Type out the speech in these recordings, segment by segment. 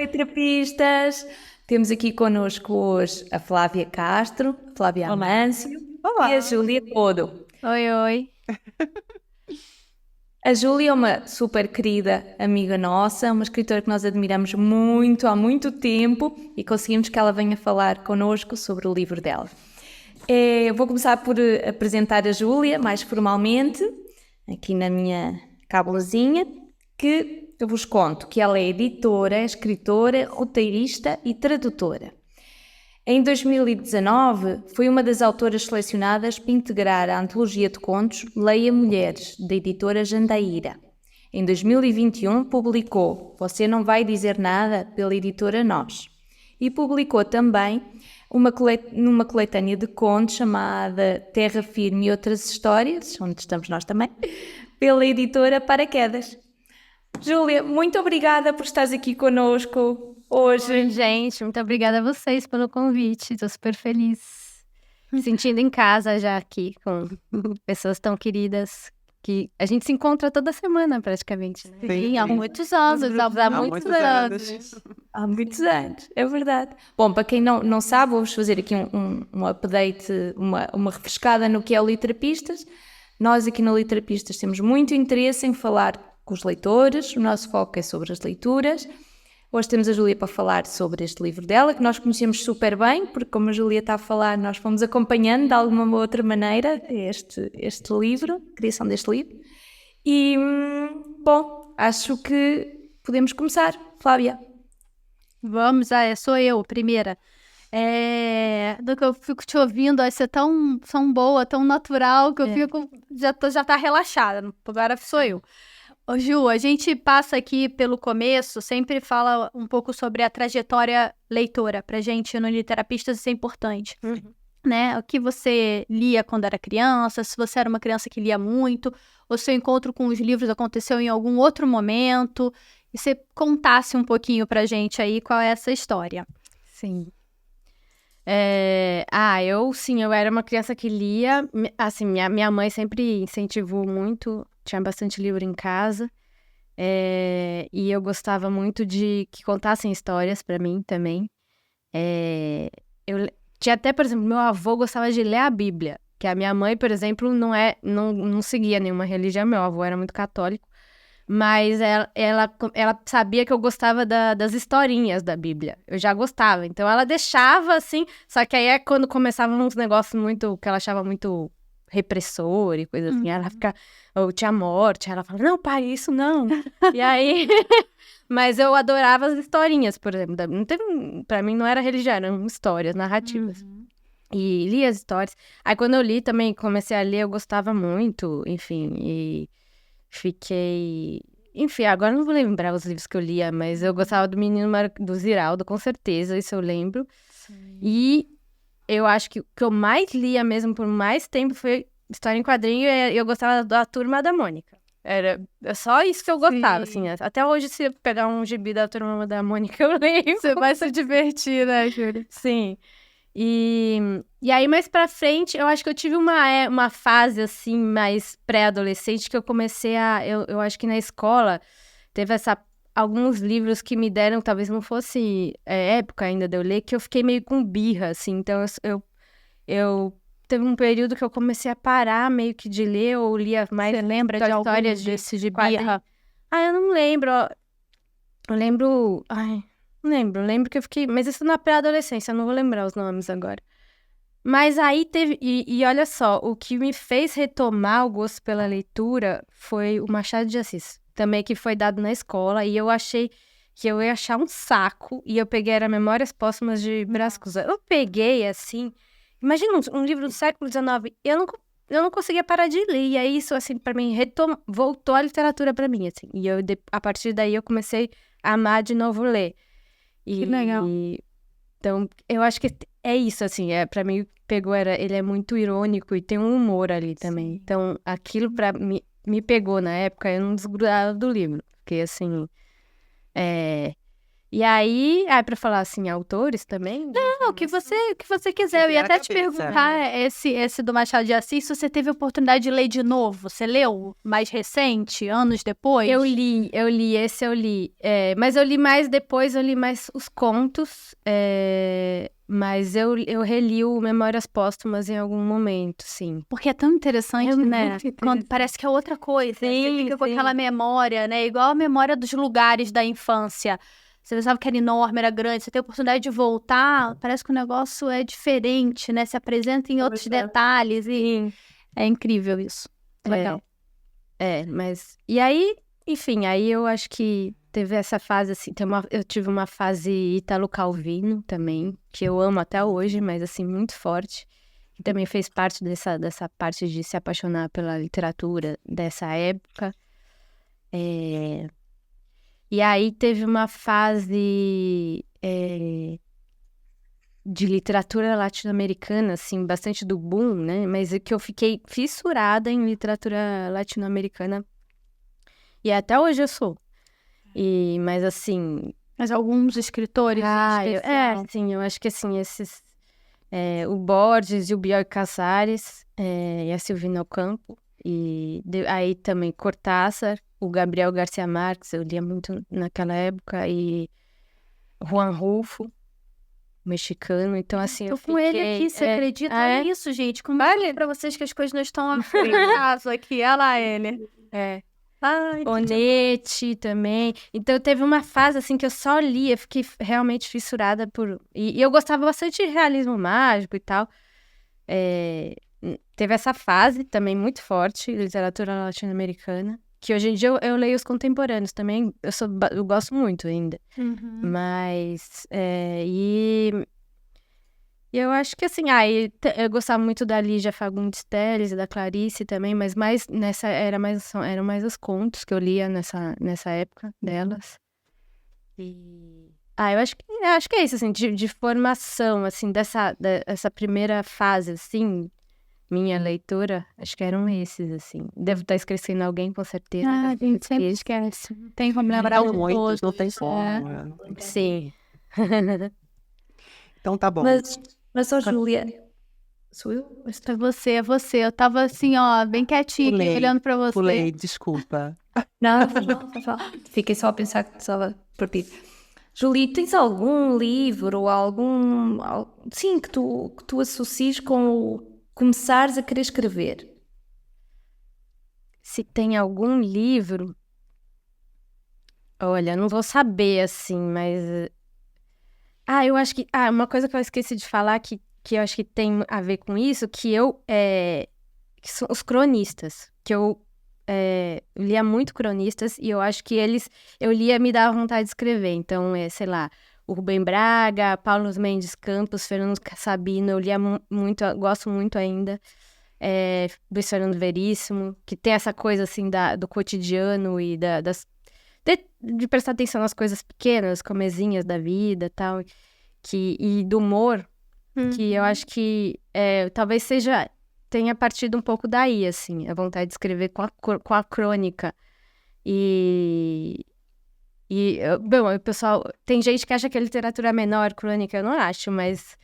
Literapistas! Temos aqui connosco hoje a Flávia Castro, a Flávia Amâncio e a Júlia Codo. Oi, oi. A Júlia é uma super querida amiga nossa, uma escritora que nós admiramos muito, há muito tempo, e conseguimos que ela venha falar connosco sobre o livro dela. Eu vou começar por apresentar a Júlia, mais formalmente, aqui na minha cábulazinha, que eu vos conto que ela é editora, escritora, roteirista e tradutora. Em 2019, foi uma das autoras selecionadas para integrar a antologia de contos Leia Mulheres, da editora Jandaíra. Em 2021, publicou Você Não Vai Dizer Nada, pela editora Nós. E publicou também numa coletânea de contos chamada Terra Firme e Outras Histórias, onde estamos nós também, pela editora Paraquedas. Júlia, muito obrigada por estares aqui connosco hoje. Oi, gente, muito obrigada a vocês pelo convite. Estou super feliz. Me sentindo em casa já aqui com pessoas tão queridas que a gente se encontra toda semana praticamente, né? Sim, Há muitos anos, há muitos anos. Há muitos anos, é verdade. Bom, para quem não sabe, vou-vos fazer aqui um update, uma refrescada no que é o Literapistas. Nós aqui no Literapistas temos muito interesse em falar com os leitores, o nosso foco é sobre as leituras. Hoje temos a Júlia para falar sobre este livro dela, que nós conhecemos super bem, porque como a Júlia está a falar, nós fomos acompanhando de alguma outra maneira este livro, a criação deste livro. E, bom, acho que podemos começar. Flávia. Vamos, sou eu, primeira. Do que eu fico te ouvindo, você é tão boa, tão natural, que eu fico, já tá relaxada, agora sou eu. Ô Ju, a gente passa aqui pelo começo, sempre fala um pouco sobre a trajetória leitora. Pra gente no Literapistas isso é importante, né? O que você lia quando era criança, se você era uma criança que lia muito, o seu encontro com os livros aconteceu em algum outro momento, e você contasse um pouquinho pra gente aí qual é essa história. Sim. Eu era uma criança que lia, assim, minha mãe sempre incentivou muito, tinha bastante livro em casa, e eu gostava muito de que contassem histórias pra mim também. Eu tinha até, por exemplo, meu avô gostava de ler a Bíblia, que a minha mãe, por exemplo, não seguia nenhuma religião, meu avô era muito católico, mas ela sabia que eu gostava das historinhas da Bíblia. Eu já gostava. Então, ela deixava, assim... Só que aí é quando começavam uns negócios muito... Que ela achava muito repressor e coisa assim. Ela fica... Ou tinha morte. Ela fala, não, pai, isso não. E aí... Mas eu adorava as historinhas, por exemplo. Pra mim, não era religião, eram histórias, narrativas. E lia as histórias. Aí, quando eu li também, comecei a ler, eu gostava muito. Enfim, e... Fiquei... Enfim, agora não vou lembrar os livros que eu lia, mas eu gostava do do Ziraldo, com certeza, isso eu lembro. Sim. E eu acho que o que eu mais lia mesmo por mais tempo foi história em quadrinho, e eu gostava da Turma da Mônica. Era só isso que eu gostava, assim. Até hoje, se eu pegar um gibi da Turma da Mônica, eu lembro. Você vai se divertir, né, Júlia? Sim. E aí, mais pra frente, eu acho que eu tive uma fase, assim, mais pré-adolescente, que eu comecei eu acho que na escola teve alguns livros que me deram, talvez não fosse época ainda de eu ler, que eu fiquei meio com birra, assim. Então, eu teve um período que eu comecei a parar meio que de ler, eu lia mais... Você lembra de histórias desse de birra? Eu não lembro. Eu lembro... Não lembro que eu fiquei... Mas isso na pré-adolescência, eu não vou lembrar os nomes agora. Mas aí teve... E olha só, o que me fez retomar o gosto pela leitura foi o Machado de Assis. Também que foi dado na escola, e eu achei que eu ia achar um saco, e eu peguei, era Memórias Póstumas de Brás Cubas. Eu peguei, assim... Imagina um livro do século XIX, eu não conseguia parar de ler, e aí isso, assim, pra mim, voltou a literatura pra mim, assim. E a partir daí eu comecei a amar de novo ler. Que legal. Então, eu acho que é isso, assim, pra mim, ele é muito irônico e tem um humor ali também. Sim. Então, aquilo me pegou na época, eu não desgrudava do livro, porque, assim, E aí, pra falar assim, autores também? Não, o que você quiser. Eu ia até te perguntar, esse do Machado de Assis, se você teve a oportunidade de ler de novo. Você leu mais recente, anos depois? Eu li, esse eu li. Mas eu li mais depois, eu li mais os contos. Mas eu reli o Memórias Póstumas em algum momento, sim. Porque é tão interessante, É né? muito interessante. Quando parece que é outra coisa. Você Sim, fica com sim. aquela memória, né? Igual a memória dos lugares da infância. Você pensava que era enorme, era grande. Você tem a oportunidade de voltar, parece que o negócio é diferente, né? Se apresenta em outros detalhes e é incrível isso. Legal. Mas... E aí, enfim, aí eu acho que teve essa fase, assim, eu tive uma fase Ítalo Calvino também, que eu amo até hoje, mas, assim, muito forte. Que também fez parte dessa parte de se apaixonar pela literatura dessa época. E aí teve uma fase de literatura latino-americana, assim, bastante do boom, né? Mas é que eu fiquei fissurada em literatura latino-americana. E até hoje eu sou. Mas assim... Mas alguns escritores em especial. sim, eu acho que assim, esses... o Borges e o Bioy Casares, e a Silvina Ocampo. E aí também Cortázar, o Gabriel Garcia Marques, eu lia muito naquela época, e Juan Rulfo, mexicano. Então, assim, Tô com ele aqui, você acredita nisso, gente? Como vale pra vocês que as coisas não estão a caso aqui? Olha lá ele. Ai, Onete também. Então, teve uma fase, assim, que eu só lia, fiquei realmente fissurada por... E eu gostava bastante de realismo mágico e tal. Teve essa fase também muito forte, literatura latino-americana, que hoje em dia eu leio os contemporâneos também, eu gosto muito ainda. Mas, e eu acho que assim, eu gostava muito da Lígia Fagundes Telles e da Clarice também, mas eram mais os contos que eu lia nessa época delas. Eu acho que é isso, assim, de formação, assim, dessa primeira fase, assim, minha leitura, acho que eram esses, assim. Devo estar esquecendo alguém, com certeza. a gente sempre esquece. Não tem como lembrar de todos. Não tem como. Sim. Então tá bom. Mas ó, Júlia, sou eu? É você. Eu tava assim, ó, bem quietinha aqui, olhando pra você. Pulei, desculpa. Não, faz mal. Fiquei só a pensar que estava perdido. Júlia, tens algum livro ou sim, que tu associes com o começares a querer escrever? Se tem algum livro... Olha, não vou saber, assim, mas... eu acho que... uma coisa que eu esqueci de falar que eu acho que tem a ver com isso, que são os cronistas. Que eu lia muito cronistas e eu acho que eu lia me dava vontade de escrever. Então, sei lá, o Rubem Braga, Paulo Mendes Campos, Fernando Sabino, eu lia muito, gosto muito ainda. Luiz Fernando Veríssimo, que tem essa coisa, assim, do cotidiano e de prestar atenção nas coisas pequenas, comezinhas da vida e tal, e do humor, que eu acho que talvez tenha partido um pouco daí, assim, a vontade de escrever com a crônica. Bom, o pessoal, tem gente que acha que a literatura é menor, crônica, eu não acho, mas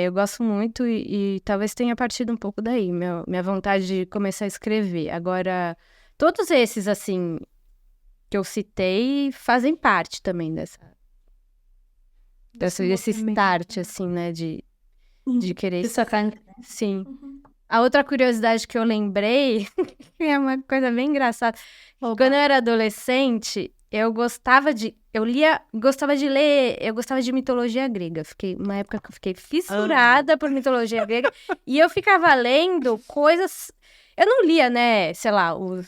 eu gosto muito e talvez tenha partido um pouco daí, minha vontade de começar a escrever. Agora, todos esses, assim, que eu citei fazem parte também desse start, assim, né, de querer... Sim. A outra curiosidade que eu lembrei é uma coisa bem engraçada. Quando eu era adolescente, eu gostava de ler, eu gostava de mitologia grega. Uma época que eu fiquei fissurada por mitologia grega. E eu ficava lendo coisas... Eu não lia, né, sei lá, o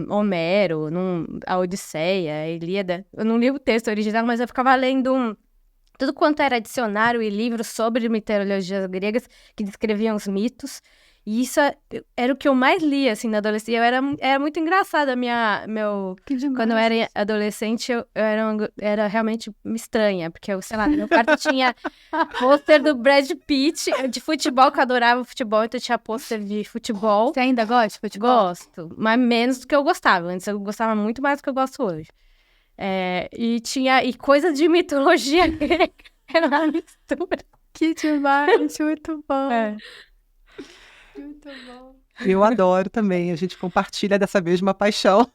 Homero, a Odisseia, a Ilíada. Eu não li o texto original, mas eu ficava lendo tudo quanto era dicionário e livros sobre mitologias gregas que descreviam os mitos. E isso era o que eu mais lia, assim, na adolescência. Era muito engraçado quando eu era adolescente, eu era realmente estranha, porque eu, sei lá, meu quarto tinha pôster do Brad Pitt, de futebol, que eu adorava futebol, então tinha pôster de futebol. Você ainda gosta de futebol? Gosto, mas menos do que eu gostava. Antes eu gostava muito mais do que eu gosto hoje. E coisa de mitologia grega. Era uma mistura. Que demais, muito bom. Muito bom. Eu adoro também, a gente compartilha dessa mesma paixão.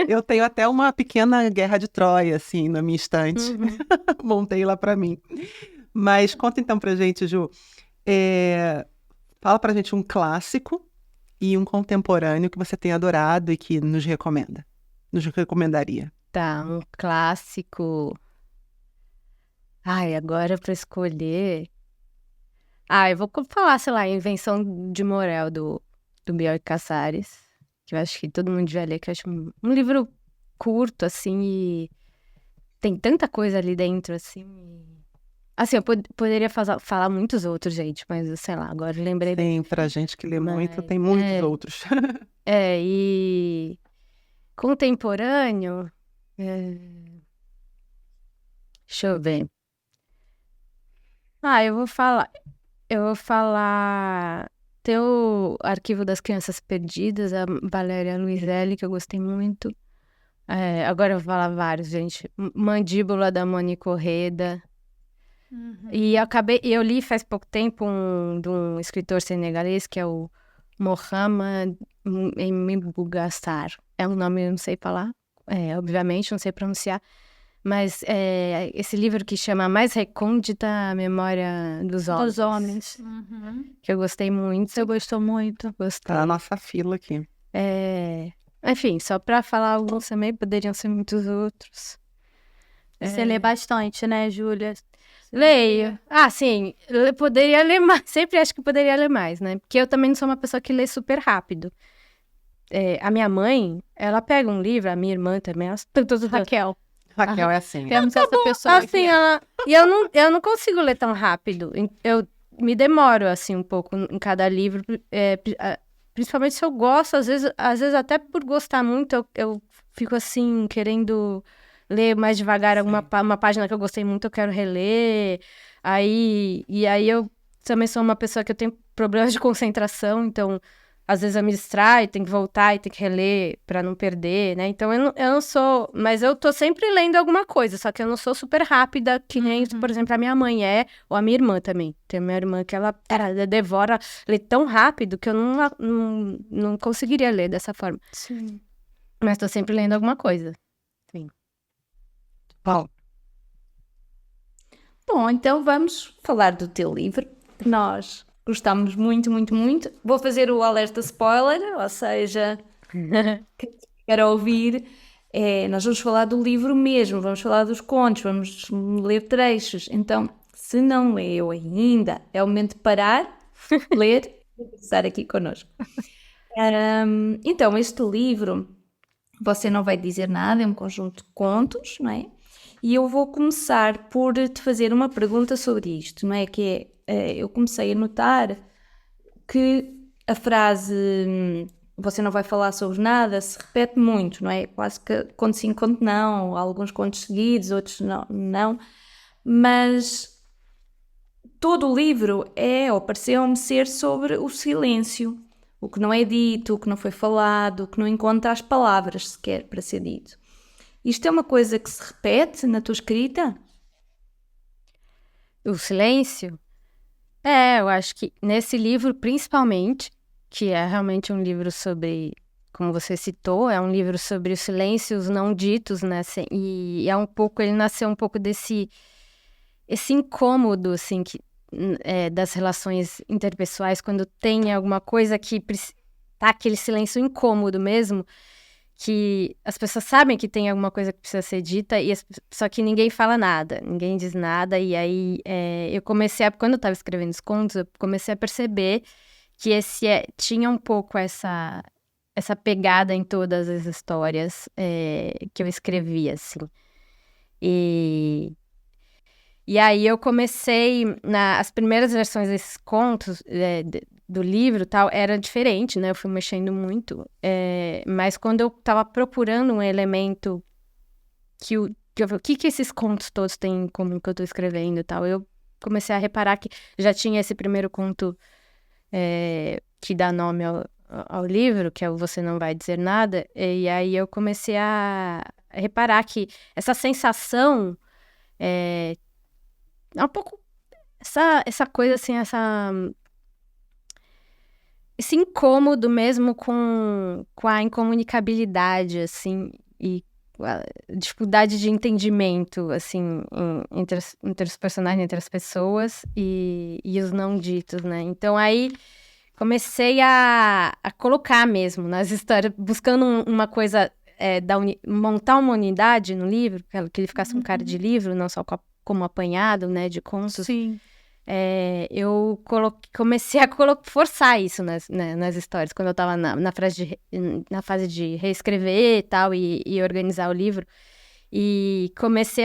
Eu tenho até uma pequena guerra de Troia, assim, na minha estante. Montei lá pra mim. Mas conta então pra gente, Ju. Fala pra gente um clássico e um contemporâneo que você tem adorado e que nos recomenda. Nos recomendaria. Tá, um clássico. Ai, agora pra escolher. Eu vou falar, sei lá, Invenção de Morel, do Bioy Casares, que eu acho que todo mundo devia ler, que eu acho um livro curto, assim, e tem tanta coisa ali dentro, assim. Assim, eu poderia falar muitos outros, gente, mas sei lá, agora eu lembrei. Tem, pra gente que lê muito, tem muitos outros. E contemporâneo. Deixa eu ver. Eu vou falar. Tem o Arquivo das Crianças Perdidas, a Valéria Luiselli, que eu gostei muito. Agora eu vou falar vários, gente. Mandíbula, da Monique Orreda. E eu li faz pouco tempo de um escritor senegalês, que é o Mohamed Mbougassar. É um nome que eu não sei falar, obviamente, não sei pronunciar. Mas esse livro que chama Mais Recôndita Memória dos Homens. Dos homens. Que eu gostei muito. Você gostou muito? Gostei. Tá na nossa fila aqui. Enfim, só pra falar alguns também, poderiam ser muitos outros. Você lê bastante, né, Júlia? Leio. Sim, eu poderia ler mais. Sempre acho que poderia ler mais, né? Porque eu também não sou uma pessoa que lê super rápido. A minha mãe, ela pega um livro, a minha irmã também, elas Raquel. Raquel é assim. Temos essa pessoa aqui. assim, e eu não consigo ler tão rápido. Eu me demoro, assim, um pouco em cada livro. Principalmente se eu gosto, às vezes até por gostar muito, eu fico, assim, querendo ler mais devagar uma página que eu gostei muito, eu quero reler. E aí eu também sou uma pessoa que eu tenho problemas de concentração, então às vezes eu me distraio, tenho que voltar e tenho que reler pra não perder, né? Então eu não sou... Mas eu tô sempre lendo alguma coisa, só que eu não sou super rápida, que nem, por exemplo, a minha mãe ou a minha irmã também. Tem a minha irmã que ela devora, lê tão rápido que eu não conseguiria ler dessa forma. Sim. Mas tô sempre lendo alguma coisa. Sim. Bom, Bom, então vamos falar do teu livro, que nós gostamos muito, muito, muito. Vou fazer o alerta spoiler, ou seja, quem quer ouvir, nós vamos falar do livro mesmo, vamos falar dos contos, vamos ler trechos. Então, se não leu ainda, é o momento de parar, ler e estar aqui connosco. Então, este livro, você não vai dizer nada, é um conjunto de contos, não é? E eu vou começar por te fazer uma pergunta sobre isto, não é? Que eu comecei a notar que a frase você não vai falar sobre nada se repete muito, não é? Quase que conto sim, conto não, alguns contos seguidos, outros não. Mas todo o livro ou pareceu-me ser sobre o silêncio, o que não é dito, o que não foi falado, o que não encontra as palavras sequer para ser dito. Isto é uma coisa que se repete na tua escrita? O silêncio? Eu acho que nesse livro, principalmente, que é realmente um livro sobre, como você citou, é um livro sobre os silêncios não ditos, né? E ele nasceu um pouco esse incômodo, assim, das relações interpessoais, quando tem alguma coisa que tá aquele silêncio incômodo mesmo, que as pessoas sabem que tem alguma coisa que precisa ser dita, só que ninguém fala nada, ninguém diz nada, e aí eu comecei quando eu estava escrevendo os contos, eu comecei a perceber que tinha um pouco essa pegada em todas as histórias que eu escrevia, assim. E aí eu comecei, as primeiras versões desses contos, do livro tal, era diferente, né? Eu fui mexendo muito. Mas quando eu tava procurando um elemento o que esses contos todos têm em comum que eu tô escrevendo e tal, eu comecei a reparar que já tinha esse primeiro conto que dá nome ao livro, que é o Você Não Vai Dizer Nada, e aí eu comecei a reparar que essa sensação é um pouco essa coisa assim, esse incômodo mesmo com a incomunicabilidade, assim, e a dificuldade de entendimento, assim, entre os personagens, entre as pessoas e os não ditos, né? Então, aí, comecei a colocar mesmo nas histórias, buscando uma coisa, montar uma unidade no livro, que ele ficasse um cara de livro, não só como apanhado, né, de contos. Sim. Eu comecei a forçar isso nas histórias, quando eu estava na fase de reescrever e tal, e organizar o livro. E comecei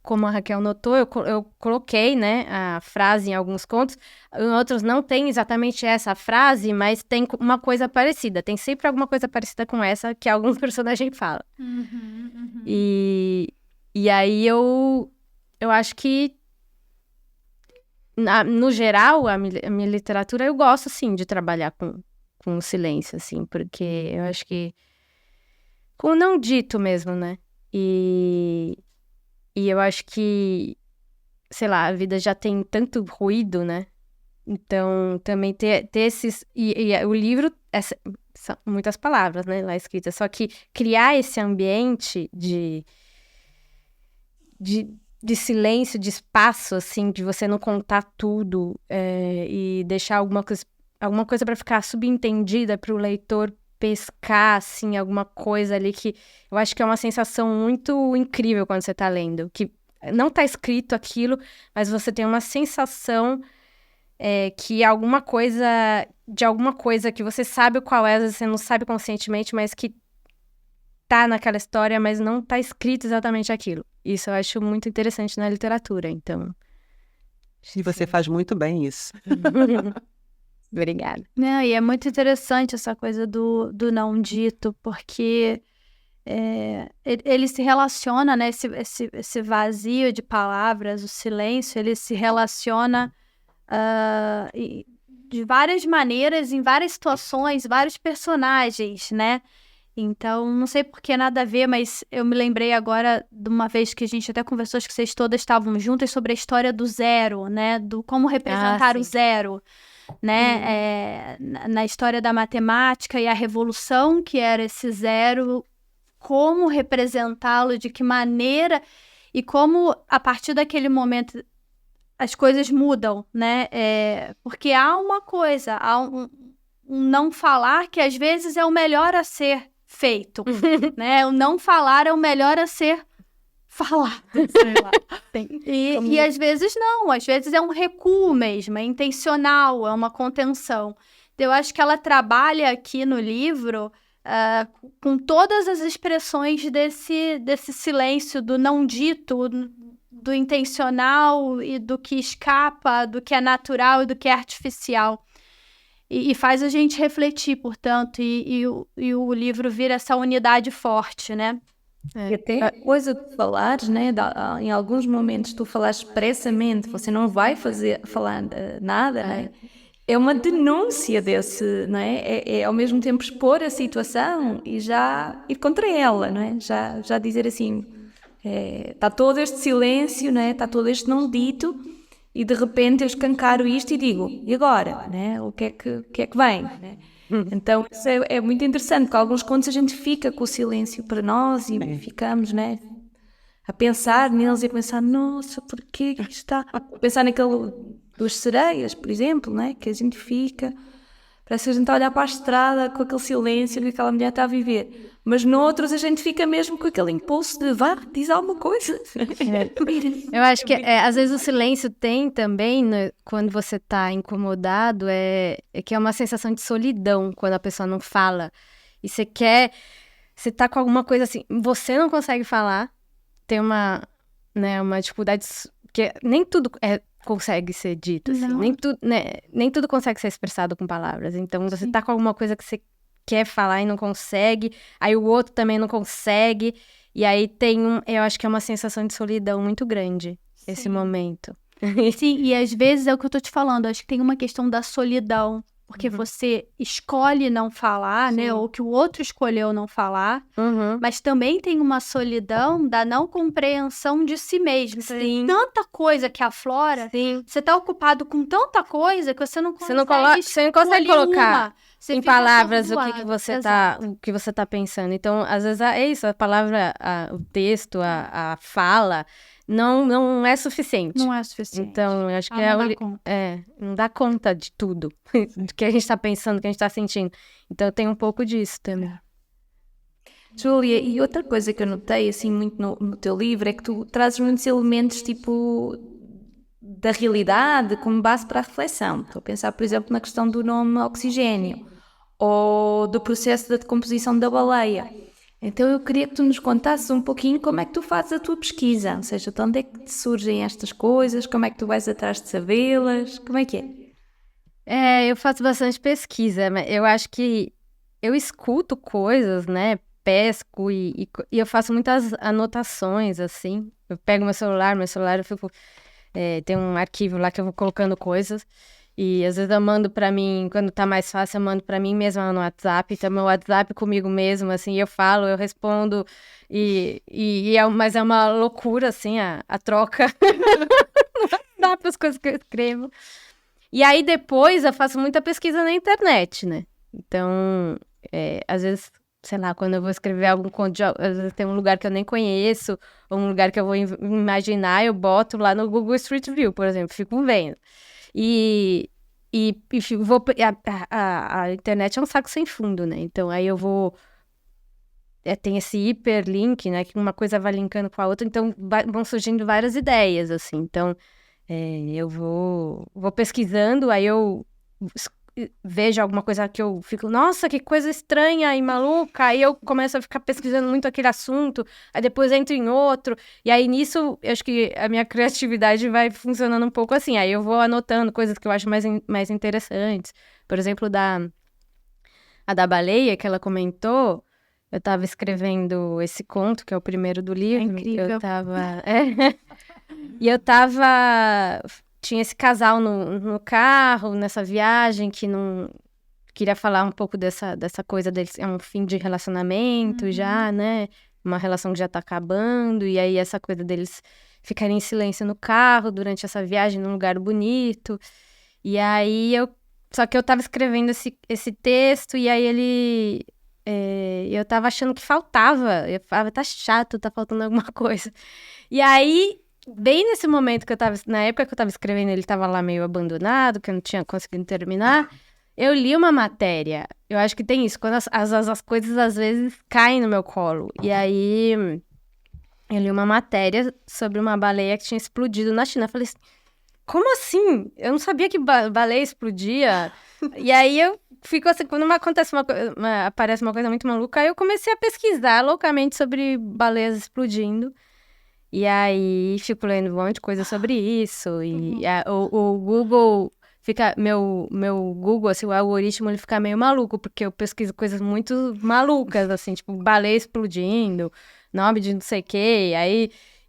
como a Raquel notou, eu coloquei, né, a frase em alguns contos. Em outros não tem exatamente essa frase, mas tem uma coisa parecida. Tem sempre alguma coisa parecida com essa que algum personagem fala. E aí eu acho que no geral, a minha literatura, eu gosto, assim, de trabalhar com o silêncio, assim, porque eu acho que com o não dito mesmo, né? E eu acho que, sei lá, a vida já tem tanto ruído, né? Então, também ter esses... E o livro, são muitas palavras, né, lá escritas, só que criar esse ambiente de silêncio, de espaço, assim, de você não contar tudo e deixar alguma coisa para ficar subentendida para o leitor pescar, assim, alguma coisa ali que eu acho que é uma sensação muito incrível quando você tá lendo, que não tá escrito aquilo, mas você tem uma sensação que alguma coisa que você sabe qual é, às vezes você não sabe conscientemente, mas que tá naquela história, mas não tá escrito exatamente aquilo. Isso eu acho muito interessante na literatura, então... E você faz muito bem isso. Obrigada. E é muito interessante essa coisa do não dito, porque ele se relaciona, né? Esse vazio de palavras, o silêncio, ele se relaciona de várias maneiras, em várias situações, vários personagens, né? Então, não sei por que nada a ver, mas eu me lembrei agora de uma vez que a gente até conversou, acho que vocês todas estavam juntas, sobre a história do zero, né? Do como representar o zero, né? Na história da matemática e a revolução que era esse zero, como representá-lo, de que maneira, e como, a partir daquele momento, as coisas mudam, né? Porque há uma coisa, há um não falar que às vezes é o melhor a ser feito, né? O não falar é o melhor a ser falado, sei lá. E às vezes não, às vezes é um recuo mesmo, é intencional, é uma contenção. Então, eu acho que ela trabalha aqui no livro com todas as expressões desse silêncio, do não dito, do intencional e do que escapa, do que é natural e do que é artificial. E faz a gente refletir, portanto, e o livro vira essa unidade forte, né? E até a coisa de falares, né? Em alguns momentos tu falas expressamente, você não vai falar nada, né? É uma denúncia desse, não é? É ao mesmo tempo expor a situação e já ir contra ela, não é? Já dizer assim, está todo este silêncio, não é? Está todo este não dito, e de repente eu escancaro isto e digo, e agora, né? O que é que vem, né? Então isso é muito interessante, porque alguns contos a gente fica com o silêncio para nós e ficamos, né? A pensar neles e a pensar, nossa, porquê que isto está... Pensar naquele dos sereias, por exemplo, né? Que a gente fica... Parece que a gente está a olhar para a estrada com aquele silêncio que aquela mulher está a viver. Mas noutros a gente fica mesmo com aquele impulso de vá, diz alguma coisa. Eu acho que às vezes o silêncio tem também, né, quando você está incomodado, que é uma sensação de solidão quando a pessoa não fala. E você está com alguma coisa assim, você não consegue falar, tem uma dificuldade, porque nem tudo consegue ser dito, assim. Nem tudo consegue ser expressado com palavras. Então, você tá com alguma coisa que você quer falar e não consegue, aí o outro também não consegue, e aí eu acho que é uma sensação de solidão muito grande, esse momento. Sim, e às vezes é o que eu tô te falando, acho que tem uma questão da solidão, porque você escolhe não falar, né? Ou que o outro escolheu não falar. Mas também tem uma solidão da não compreensão de si mesmo. Sim. Tanta coisa que aflora. Sim. Você tá ocupado com tanta coisa que você não consegue Você não consegue escolher colocar uma. Você em fica palavras atordoado. o que você tá pensando. Então, às vezes, é isso, a palavra, o texto, a fala, não é suficiente. Não é suficiente. Então, eu acho que não dá conta. não dá conta de tudo, do que a gente tá pensando, do que a gente tá sentindo. Então, tem um pouco disso também. Júlia, e outra coisa que eu notei, assim, muito no teu livro, é que tu trazes muitos elementos, tipo, da realidade como base para a reflexão. Estou a pensar, por exemplo, na questão do nome oxigênio, ou do processo da decomposição da baleia. Então eu queria que tu nos contasses um pouquinho como é que tu fazes a tua pesquisa, ou seja, de onde é que te surgem estas coisas, como é que tu vais atrás de sabê-las, como é que é? Eu faço bastante pesquisa, mas eu acho que eu escuto coisas, né? Pesco e eu faço muitas anotações, assim. Eu pego meu celular eu fico... tem um arquivo lá que eu vou colocando coisas. E às vezes eu mando pra mim, quando tá mais fácil, eu mando pra mim mesma no WhatsApp. Então, meu WhatsApp comigo mesmo, assim, eu falo, eu respondo. Mas é uma loucura, assim, a troca no WhatsApp, as coisas que eu escrevo. E aí, depois, eu faço muita pesquisa na internet, né? Então, às vezes, sei lá, quando eu vou escrever algum conto, às vezes tem um lugar que eu nem conheço, ou um lugar que eu vou imaginar, eu boto lá no Google Street View, por exemplo, fico vendo. A internet é um saco sem fundo, né? Então, aí eu vou... tem esse hiperlink, né? Que uma coisa vai linkando com a outra, então vão surgindo várias ideias, assim. Então, eu vou pesquisando, aí eu vejo alguma coisa que eu fico, nossa, que coisa estranha e maluca, aí eu começo a ficar pesquisando muito aquele assunto, aí depois entro em outro, e aí nisso, eu acho que a minha criatividade vai funcionando um pouco assim, aí eu vou anotando coisas que eu acho mais interessantes, por exemplo, a da baleia, que ela comentou, eu tava escrevendo esse conto, que é o primeiro do livro, incrível. eu tava... E eu tava... Tinha esse casal no carro, nessa viagem, que não... Queria falar um pouco dessa coisa deles. É um fim de relacionamento já, né? Uma relação que já tá acabando. E aí, essa coisa deles ficarem em silêncio no carro durante essa viagem num lugar bonito. E aí, Só que eu tava escrevendo esse texto e aí ele... eu tava achando que faltava. Eu falava, tá chato, tá faltando alguma coisa. E aí... Bem nesse momento na época que eu tava escrevendo, ele tava lá meio abandonado, que eu não tinha conseguido terminar, eu li uma matéria. Eu acho que tem isso, quando as coisas às vezes caem no meu colo. E aí, eu li uma matéria sobre uma baleia que tinha explodido na China. Eu falei assim, como assim? Eu não sabia que baleia explodia. E aí, eu fico assim, quando aparece uma coisa muito maluca, aí eu comecei a pesquisar loucamente sobre baleias explodindo. E aí, fico lendo um monte de coisa sobre isso. E o Google fica... Meu Google, assim, o algoritmo, ele fica meio maluco, porque eu pesquiso coisas muito malucas, assim, tipo, baleia explodindo, nome de não sei o quê.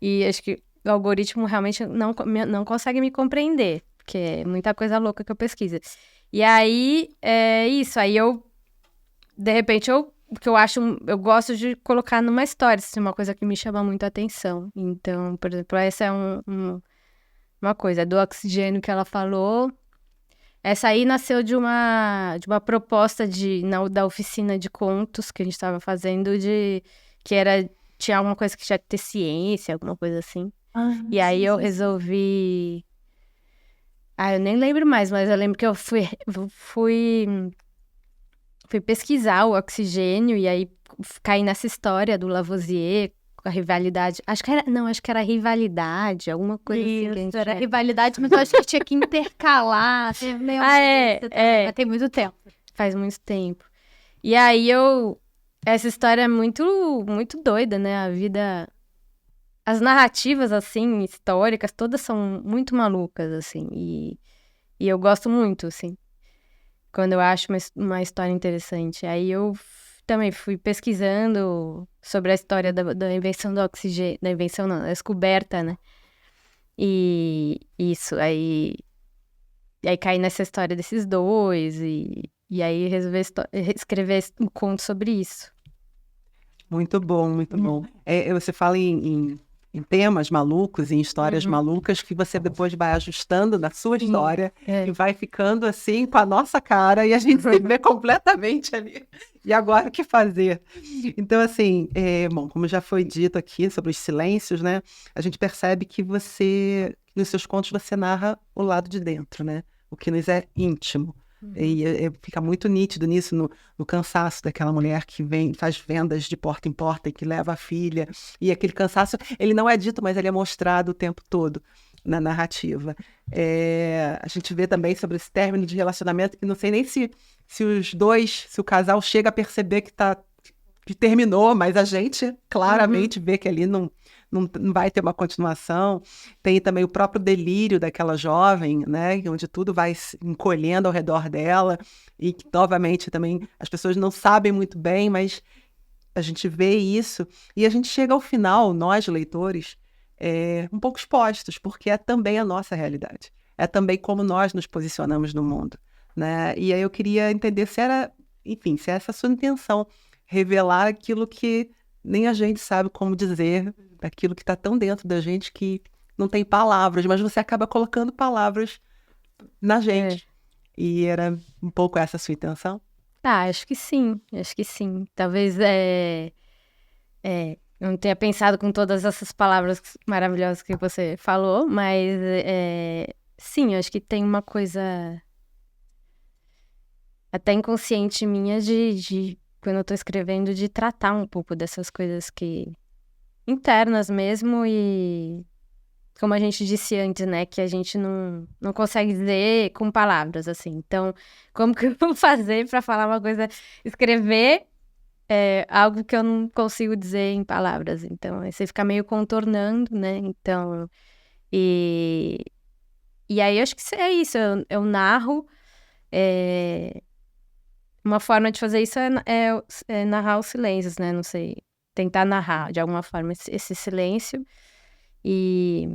E acho que o algoritmo realmente não consegue me compreender, porque é muita coisa louca que eu pesquiso. E aí, é isso. Aí de repente, porque eu gosto de colocar numa história, assim, uma coisa que me chama muito a atenção. Então, por exemplo, essa é uma coisa, do oxigênio que ela falou. Essa aí nasceu de uma proposta da oficina de contos que a gente estava fazendo, tinha alguma coisa que tinha que ter ciência, alguma coisa assim. E aí eu resolvi... eu nem lembro mais, mas eu lembro que eu fui pesquisar o oxigênio e aí caí nessa história do Lavoisier com a rivalidade. Acho que era rivalidade, alguma coisa assim. Isso, era rivalidade, mas eu acho que tinha que intercalar. Tem muito tempo. Faz muito tempo. E aí essa história é muito, muito doida, né? A vida... As narrativas, assim, históricas, todas são muito malucas, assim. E eu gosto muito, assim, quando eu acho uma história interessante. Aí eu também fui pesquisando sobre a história da invenção do oxigênio. Da invenção não, da descoberta, né? E isso, aí... aí caí nessa história desses dois, e aí resolvi escrever um conto sobre isso. Muito bom, muito bom. Você fala em temas malucos, em histórias malucas, que você depois vai ajustando na sua história e vai ficando assim com a nossa cara e a gente se vê completamente ali. E agora o que fazer? Então, assim, bom, como já foi dito aqui sobre os silêncios, né? A gente percebe que nos seus contos, você narra o lado de dentro, né? O que nos é íntimo. E fica muito nítido nisso, no cansaço daquela mulher que faz vendas de porta em porta e que leva a filha. E aquele cansaço, ele não é dito, mas ele é mostrado o tempo todo na narrativa. A gente vê também sobre esse término de relacionamento, que não sei nem se o casal chega a perceber que terminou, mas a gente claramente vê que ali não vai ter uma continuação. Tem também o próprio delírio daquela jovem, né, onde tudo vai se encolhendo ao redor dela e que, novamente, também as pessoas não sabem muito bem, mas a gente vê isso e a gente chega ao final, nós, leitores, um pouco expostos, porque é também a nossa realidade. É também como nós nos posicionamos no mundo, né? E aí eu queria entender se é essa a sua intenção, revelar aquilo que nem a gente sabe como dizer, aquilo que está tão dentro da gente que não tem palavras, mas você acaba colocando palavras na gente. E era um pouco essa a sua intenção? Acho que sim. Talvez eu não tenha pensado com todas essas palavras maravilhosas que você falou, mas sim, eu acho que tem uma coisa até inconsciente minha de quando eu tô escrevendo, de tratar um pouco dessas coisas internas mesmo, e como a gente disse antes, né, que a gente não consegue dizer com palavras, assim. Então, como que eu vou fazer pra falar uma coisa, escrever algo que eu não consigo dizer em palavras? Então, aí você fica meio contornando, né, então... E aí, eu acho que é isso, eu narro... Uma forma de fazer isso é narrar os silêncios, né? Não sei, tentar narrar de alguma forma esse silêncio e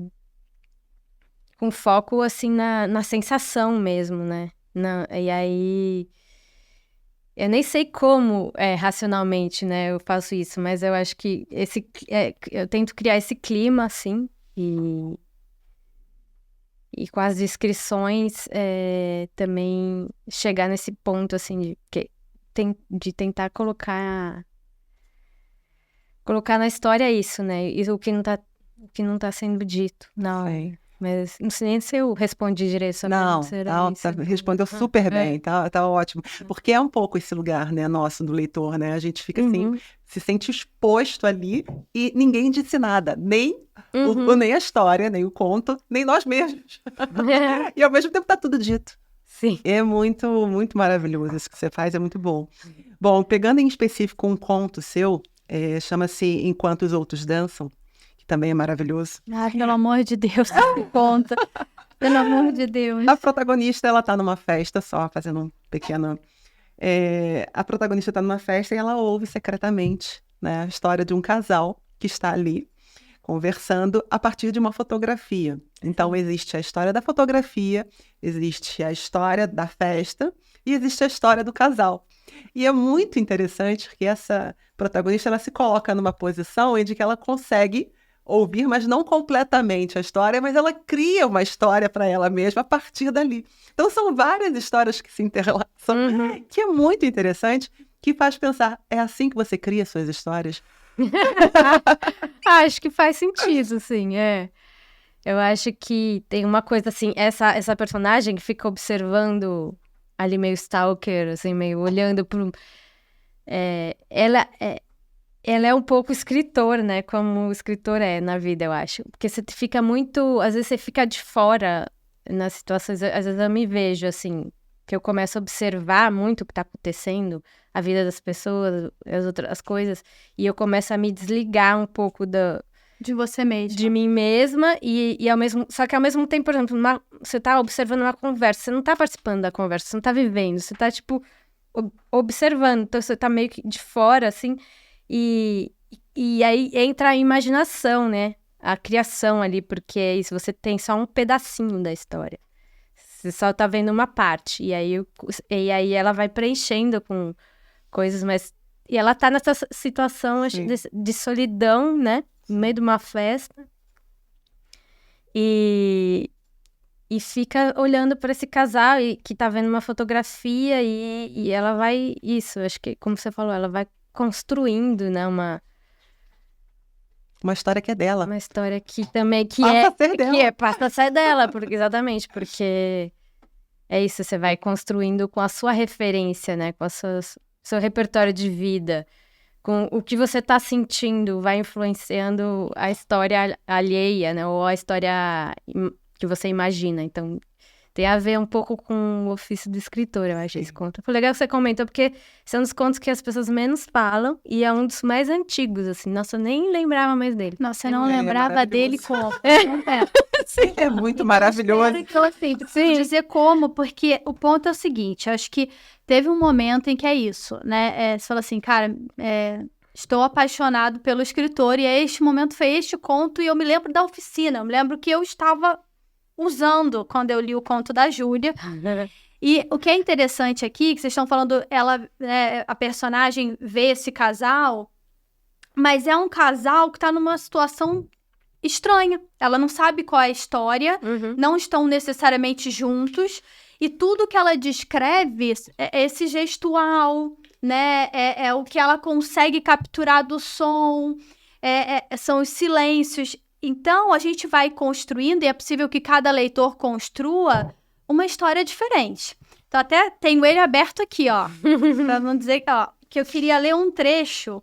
com foco, assim, na sensação mesmo, né? E aí, eu nem sei como racionalmente, né, eu faço isso, mas eu acho que eu tento criar esse clima, assim, e com as descrições também chegar nesse ponto, assim, de tentar colocar na história isso, né? Isso, o que não tá sendo dito. Não, mas não sei nem se eu respondi direito essa pergunta. Respondeu super bem, tá ótimo. Porque é um pouco esse lugar, né, nosso, do leitor, né? A gente fica assim, se sente exposto ali e ninguém disse nada, nem nem a história, nem o conto, nem nós mesmos. E ao mesmo tempo tá tudo dito. Sim. É muito, muito maravilhoso isso que você faz, é muito bom. Bom, pegando em específico um conto seu, chama-se Enquanto os Outros Dançam, que também é maravilhoso. Ai, pelo amor de Deus, conta. Pelo amor de Deus. A protagonista, ela tá numa festa, só fazendo um pequeno... a protagonista tá numa festa e ela ouve secretamente, né, a história de um casal que está ali conversando a partir de uma fotografia. Então, existe a história da fotografia, existe a história da festa e existe a história do casal. E é muito interessante que essa protagonista, ela se coloca numa posição em que ela consegue ouvir, mas não completamente a história, mas ela cria uma história para ela mesma a partir dali. Então, são várias histórias que se interrelacionam, que é muito interessante, que faz pensar, é assim que você cria suas histórias? Acho que faz sentido, sim, Eu acho que tem uma coisa assim, essa personagem que fica observando ali meio stalker, assim, meio olhando pro... ela é um pouco escritor, né? Como o escritor é na vida, eu acho. Porque você fica muito... Às vezes você fica de fora nas situações. Às vezes eu me vejo, assim, que eu começo a observar muito o que tá acontecendo, a vida das pessoas, as coisas, e eu começo a me desligar um pouco de você mesma. De mim mesma, só que ao mesmo tempo, por exemplo, você tá observando uma conversa, você não tá participando da conversa, você não tá vivendo, você tá, tipo, observando, então você tá meio que de fora, assim, e aí entra a imaginação, né, a criação ali, porque é isso, você tem só um pedacinho da história. Você só tá vendo uma parte. E aí ela vai preenchendo com coisas, mas... E ela tá nessa situação acho, de solidão, né? No meio de uma festa. E fica olhando para esse casal que tá vendo uma fotografia e ela vai... Isso, acho que, como você falou, ela vai construindo, né? Uma história que é dela. Uma história que também... Passa a ser dela, exatamente, porque é isso, você vai construindo com a sua referência, né? Com seu repertório de vida, com o que você tá sentindo, vai influenciando a história alheia, né? Ou a história que você imagina. Então, tem a ver um pouco com o ofício do escritor, eu acho, esse conto. Foi legal que você comentou, porque esse é um dos contos que as pessoas menos falam e é um dos mais antigos, assim. Nossa, eu nem lembrava mais dele. Nossa, eu não lembrava dele como. Sim, é muito maravilhoso. Então, assim, preciso dizer como, porque o ponto é o seguinte, acho que teve um momento em que é isso, né? Você fala assim, cara, estou apaixonado pelo escritor e este momento foi este conto e eu me lembro da oficina, eu me lembro que eu estava usando quando eu li o conto da Júlia. E o que é interessante aqui, que vocês estão falando, a personagem vê esse casal, mas é um casal que está numa situação estranha. Ela não sabe qual é a história, não estão necessariamente juntos, e tudo que ela descreve é esse gestual, né? É o que ela consegue capturar do som, são os silêncios. Então, a gente vai construindo, e é possível que cada leitor construa uma história diferente. Então, até tenho ele aberto aqui, ó, para não dizer que eu queria ler um trecho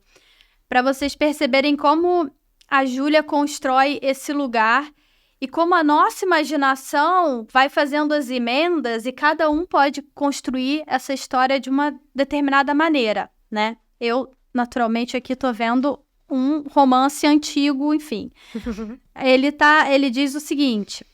para vocês perceberem como a Júlia constrói esse lugar e como a nossa imaginação vai fazendo as emendas e cada um pode construir essa história de uma determinada maneira, né? Eu, naturalmente, aqui tô vendo um romance antigo, enfim. Ele diz o seguinte,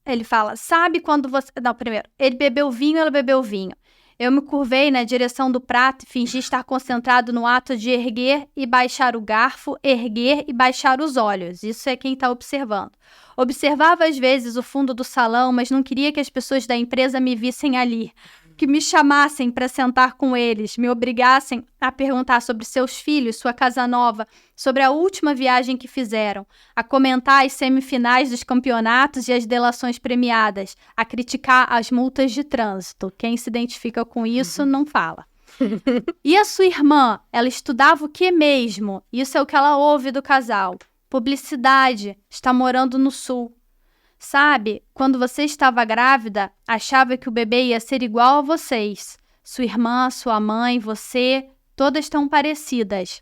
ele fala, sabe quando você... Não, primeiro, ele bebeu vinho, ela bebeu vinho. Eu me curvei na direção do prato e fingi estar concentrado no ato de erguer e baixar o garfo, erguer e baixar os olhos. Isso é quem está observando. Observava às vezes o fundo do salão, mas não queria que as pessoas da empresa me vissem ali, que me chamassem para sentar com eles, me obrigassem a perguntar sobre seus filhos, sua casa nova, sobre a última viagem que fizeram, a comentar as semifinais dos campeonatos e as delações premiadas, a criticar as multas de trânsito. Quem se identifica com isso não fala. E a sua irmã, ela estudava o que mesmo? Isso é o que ela ouve do casal. Publicidade, está morando no sul. Sabe, quando você estava grávida, achava que o bebê ia ser igual a vocês. Sua irmã, sua mãe, você, todas estão parecidas.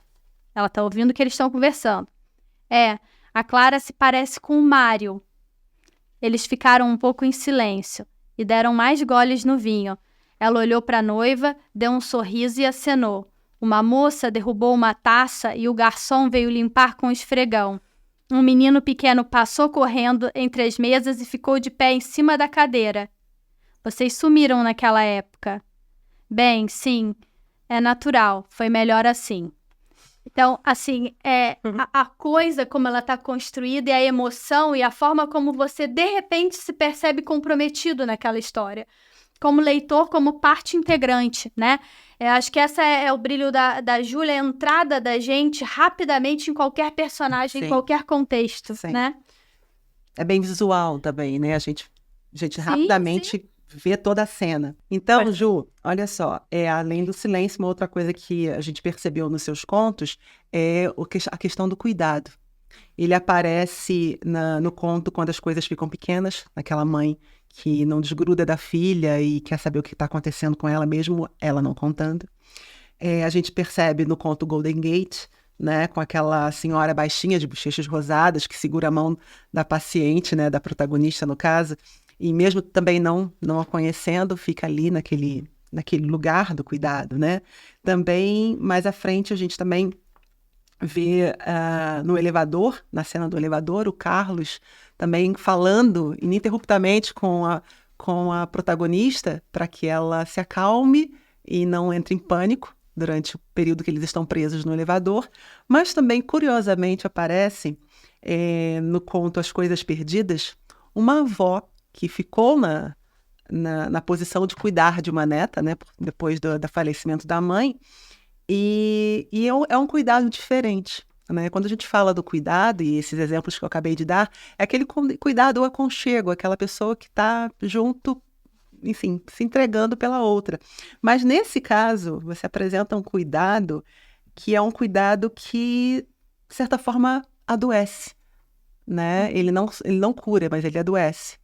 Ela está ouvindo o que eles estão conversando. A Clara se parece com o Mário. Eles ficaram um pouco em silêncio e deram mais goles no vinho. Ela olhou para a noiva, deu um sorriso e acenou. Uma moça derrubou uma taça e o garçom veio limpar com o esfregão. Um menino pequeno passou correndo entre as mesas e ficou de pé em cima da cadeira. Vocês sumiram naquela época. Bem, sim, é natural, foi melhor assim. Então, assim, a coisa como ela está construída e a emoção e a forma como você, de repente, se percebe comprometido naquela história. Como leitor, como parte integrante, né? Acho que essa é o brilho da Júlia, a entrada da gente rapidamente em qualquer personagem, em qualquer contexto, né? É bem visual também, né? A gente rapidamente vê toda a cena. Então, Ju, olha só, além do silêncio, uma outra coisa que a gente percebeu nos seus contos é a questão do cuidado. Ele aparece no conto quando as coisas ficam pequenas, naquela mãe que não desgruda da filha e quer saber o que está acontecendo com ela, mesmo ela não contando. A gente percebe no conto Golden Gate, né, com aquela senhora baixinha de bochechas rosadas que segura a mão da paciente, né, da protagonista no caso, e mesmo também não a conhecendo, fica ali naquele lugar do cuidado, né? Também, mais à frente, a gente também vê no elevador, na cena do elevador, o Carlos também falando ininterruptamente com a protagonista para que ela se acalme e não entre em pânico durante o período que eles estão presos no elevador. Mas também, curiosamente, aparece no conto As Coisas Perdidas uma avó que ficou na posição de cuidar de uma neta, né, depois do falecimento da mãe, e é um cuidado diferente, né? Quando a gente fala do cuidado, e esses exemplos que eu acabei de dar, é aquele cuidado, o aconchego, aquela pessoa que está junto, enfim, se entregando pela outra. Mas nesse caso, você apresenta um cuidado que é um cuidado que, de certa forma, adoece, né? Ele não cura, mas ele adoece.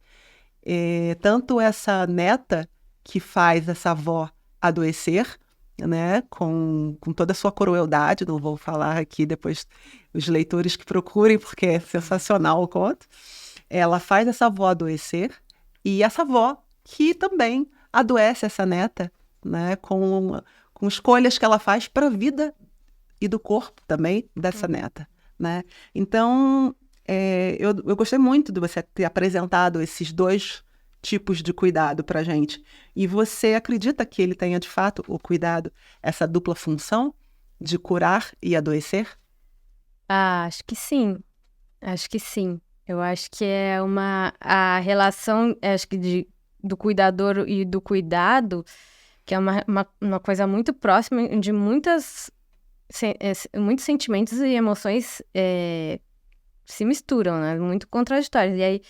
Tanto essa neta que faz essa avó adoecer, né, com toda a sua crueldade, não vou falar aqui depois os leitores que procurem, porque é sensacional o conto. Ela faz essa avó adoecer, e essa avó que também adoece essa neta, né, com escolhas que ela faz para a vida e do corpo também dessa neta, né? Então, eu gostei muito de você ter apresentado esses dois tipos de cuidado para a gente. E você acredita que ele tenha, de fato, o cuidado, essa dupla função de curar e adoecer? Acho que sim. Acho que sim. Eu acho que a relação, acho que do cuidador e do cuidado, que é uma coisa muito próxima de muitos sentimentos e emoções se misturam, né? Muito contraditórios. E aí,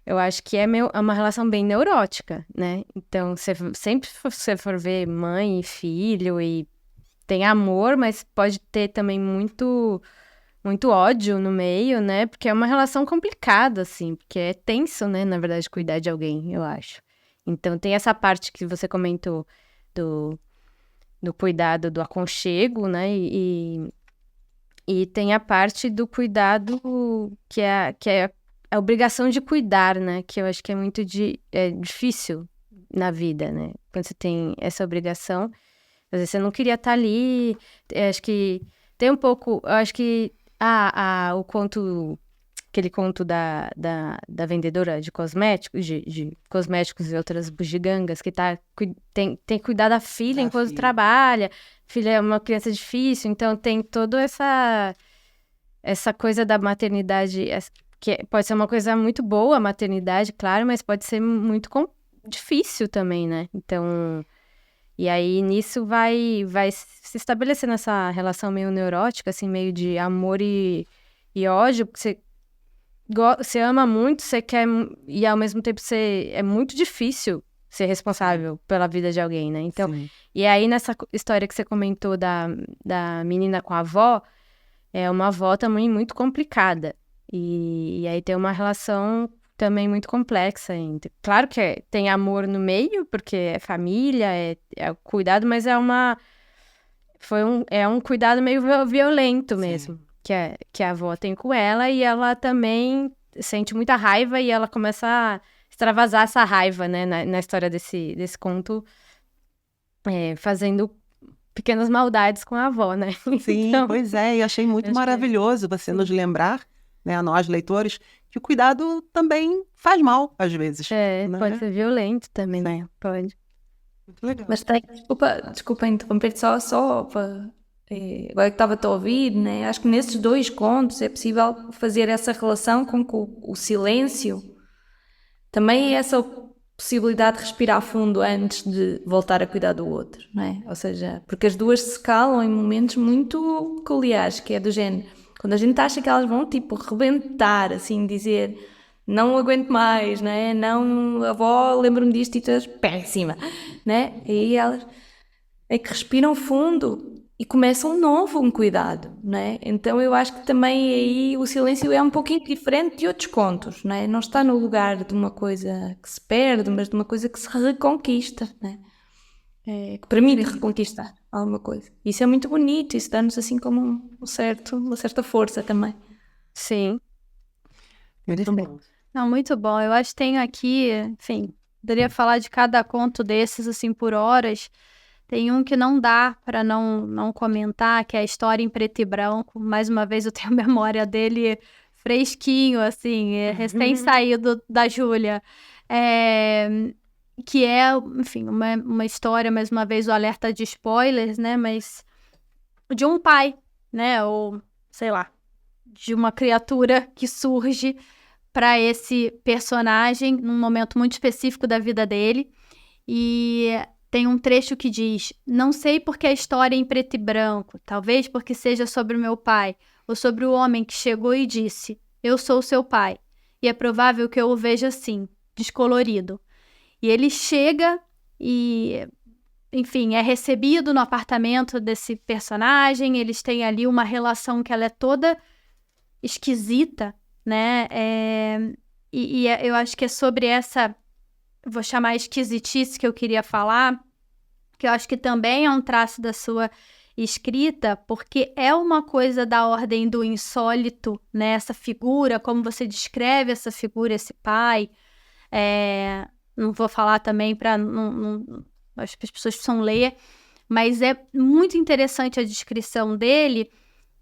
eu acho que é uma relação bem neurótica, né? Então, sempre se você for ver mãe e filho, e tem amor, mas pode ter também muito ódio no meio, né? Porque é uma relação complicada, assim, porque é tenso, né? Na verdade, cuidar de alguém, eu acho. Então, tem essa parte que você comentou do cuidado do aconchego, né? E tem a parte do cuidado que é a obrigação de cuidar, né? Que eu acho que é muito difícil na vida, né? Quando você tem essa obrigação, às vezes você não queria estar ali. Acho que tem um pouco... Eu acho que o conto... Aquele conto da vendedora de cosméticos, de cosméticos e outras bugigangas, que tem que cuidar da filha enquanto trabalha. Filha é uma criança difícil, então tem toda essa coisa da maternidade, que pode ser uma coisa muito boa, a maternidade, claro, mas pode ser muito difícil também, né? Então, e aí nisso vai se estabelecendo essa relação meio neurótica, assim, meio de amor e ódio, porque você ama muito, você quer, e ao mesmo tempo é muito difícil ser responsável pela vida de alguém, né? Então, sim. E aí nessa história que você comentou da menina com a avó, é uma avó também muito complicada. E aí tem uma relação também muito complexa. Claro que tem amor no meio, porque é família, é cuidado, mas é um cuidado meio violento mesmo. Sim. Que a avó tem com ela, e ela também sente muita raiva, e ela começa a extravasar essa raiva, né, na história desse conto, fazendo pequenas maldades com a avó, né? Sim, então, pois é, e achei muito maravilhoso você nos lembrar, né, a nós leitores, que o cuidado também faz mal, às vezes. Né? Pode ser violento também, né? Pode. Muito legal. Mas desculpa interromper, só para... agora que estava-te a ouvir, né? Acho que nesses dois contos é possível fazer essa relação com que o silêncio também é essa possibilidade de respirar fundo antes de voltar a cuidar do outro, não é? Ou seja, porque as duas se calam em momentos muito peculiares, que é do género, quando a gente acha que elas vão, tipo, rebentar, assim, dizer, não aguento mais, né? Não, avó, lembro-me disto e tu és péssima, né? E aí elas é que respiram fundo e começam um cuidado, né? Então eu acho que também aí o silêncio é um pouquinho diferente de outros contos, né? Não está no lugar de uma coisa que se perde, mas de uma coisa que se reconquista, né? Que permite reconquistar alguma coisa. Isso é muito bonito, isso dá-nos assim como uma certa força também. Sim. Muito bom. Não, muito bom. Eu acho que tenho aqui, enfim, poderia falar de cada conto desses, assim, por horas. Tem um que não dá para não comentar, que é a História em Preto e Branco. Mais uma vez eu tenho memória dele fresquinho, assim, recém-saído da Júlia. Que é, enfim, uma história, mais uma vez, o alerta de spoilers, né? Mas de um pai, né? Ou, sei lá, de uma criatura que surge para esse personagem num momento muito específico da vida dele. E tem um trecho que diz: não sei porque a história é em preto e branco, talvez porque seja sobre o meu pai, ou sobre o homem que chegou e disse: eu sou seu pai. E é provável que eu o veja assim, descolorido. E ele chega e, enfim, é recebido no apartamento desse personagem. Eles têm ali uma relação que ela é toda esquisita, né? Eu acho que é sobre essa, vou chamar esquisitice que eu queria falar, que eu acho que também é um traço da sua escrita, porque é uma coisa da ordem do insólito, né? Essa figura, como você descreve essa figura, esse pai. Não vou falar também para acho que as pessoas precisam ler, mas é muito interessante a descrição dele.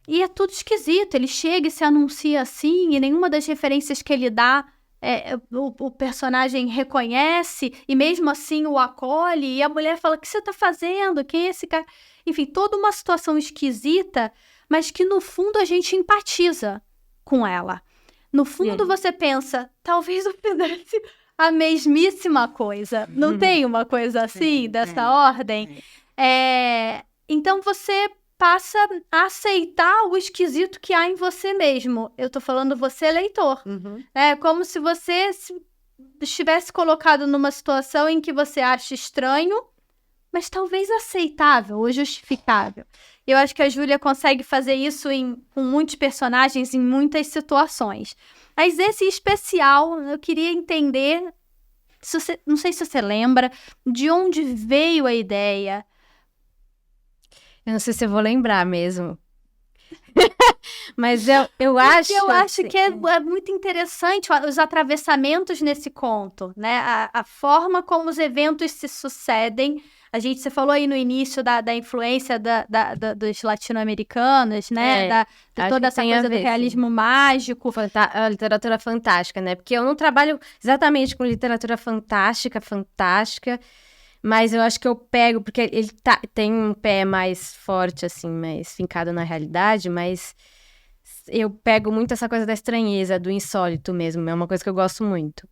E é tudo esquisito, ele chega e se anuncia assim, e nenhuma das referências que ele dá o personagem reconhece, e mesmo assim o acolhe, e a mulher fala: o que você tá fazendo? Quem é esse cara? Enfim, toda uma situação esquisita, mas que no fundo a gente empatiza com ela. No fundo você pensa: talvez eu fizesse a mesmíssima coisa. Não tem uma coisa assim, dessa ordem? Então você passa a aceitar o esquisito que há em você mesmo. Eu tô falando você, leitor. É como se você estivesse colocado numa situação em que você acha estranho, mas talvez aceitável ou justificável. Eu acho que a Júlia consegue fazer isso com muitos personagens, em muitas situações. Mas esse especial, eu queria entender, não sei se você lembra, de onde veio a ideia. Eu não sei se eu vou lembrar mesmo. Mas eu acho... Eu acho que é muito interessante os atravessamentos nesse conto, né? A forma como os eventos se sucedem. Você falou aí no início da influência dos latino-americanos, né? De toda essa coisa do realismo mágico. A literatura fantástica, né? Porque eu não trabalho exatamente com literatura fantástica, mas eu acho que eu pego, porque ele tem um pé mais forte, assim, mais fincado na realidade, mas eu pego muito essa coisa da estranheza, do insólito mesmo, é uma coisa que eu gosto muito.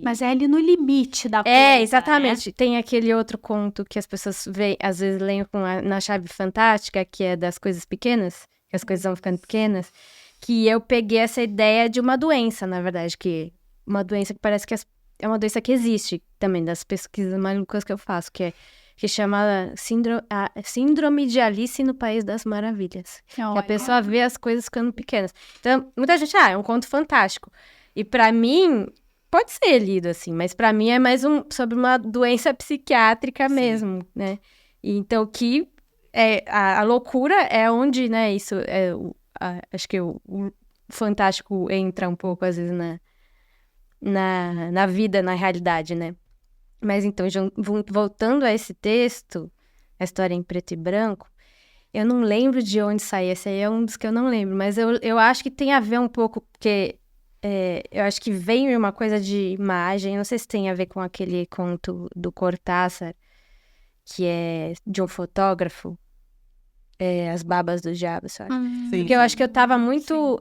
Mas é ali no limite da coisa, exatamente. Né? Tem aquele outro conto que as pessoas às vezes leem na chave fantástica, que é das coisas pequenas, que as coisas vão ficando pequenas, que eu peguei essa ideia de uma doença, na verdade, que uma doença que parece que é uma doença que existe também, das pesquisas malucas que eu faço, que chama Síndrome de Alice no País das Maravilhas. Que a pessoa vê as coisas ficando pequenas. Então, muita gente, é um conto fantástico. E pra mim, pode ser lido assim, mas pra mim é mais sobre uma doença psiquiátrica mesmo, né? E então, a loucura é onde, né, isso, acho que o fantástico entra um pouco, às vezes, na vida, na realidade, né? Mas então, voltando a esse texto, a história em preto e branco, eu não lembro de onde saiu, esse aí é um dos que eu não lembro, mas eu acho que tem a ver um pouco, porque eu acho que vem uma coisa de imagem, não sei se tem a ver com aquele conto do Cortázar, que é de um fotógrafo, As Babas do Diabo, sabe? Porque eu acho que eu tava muito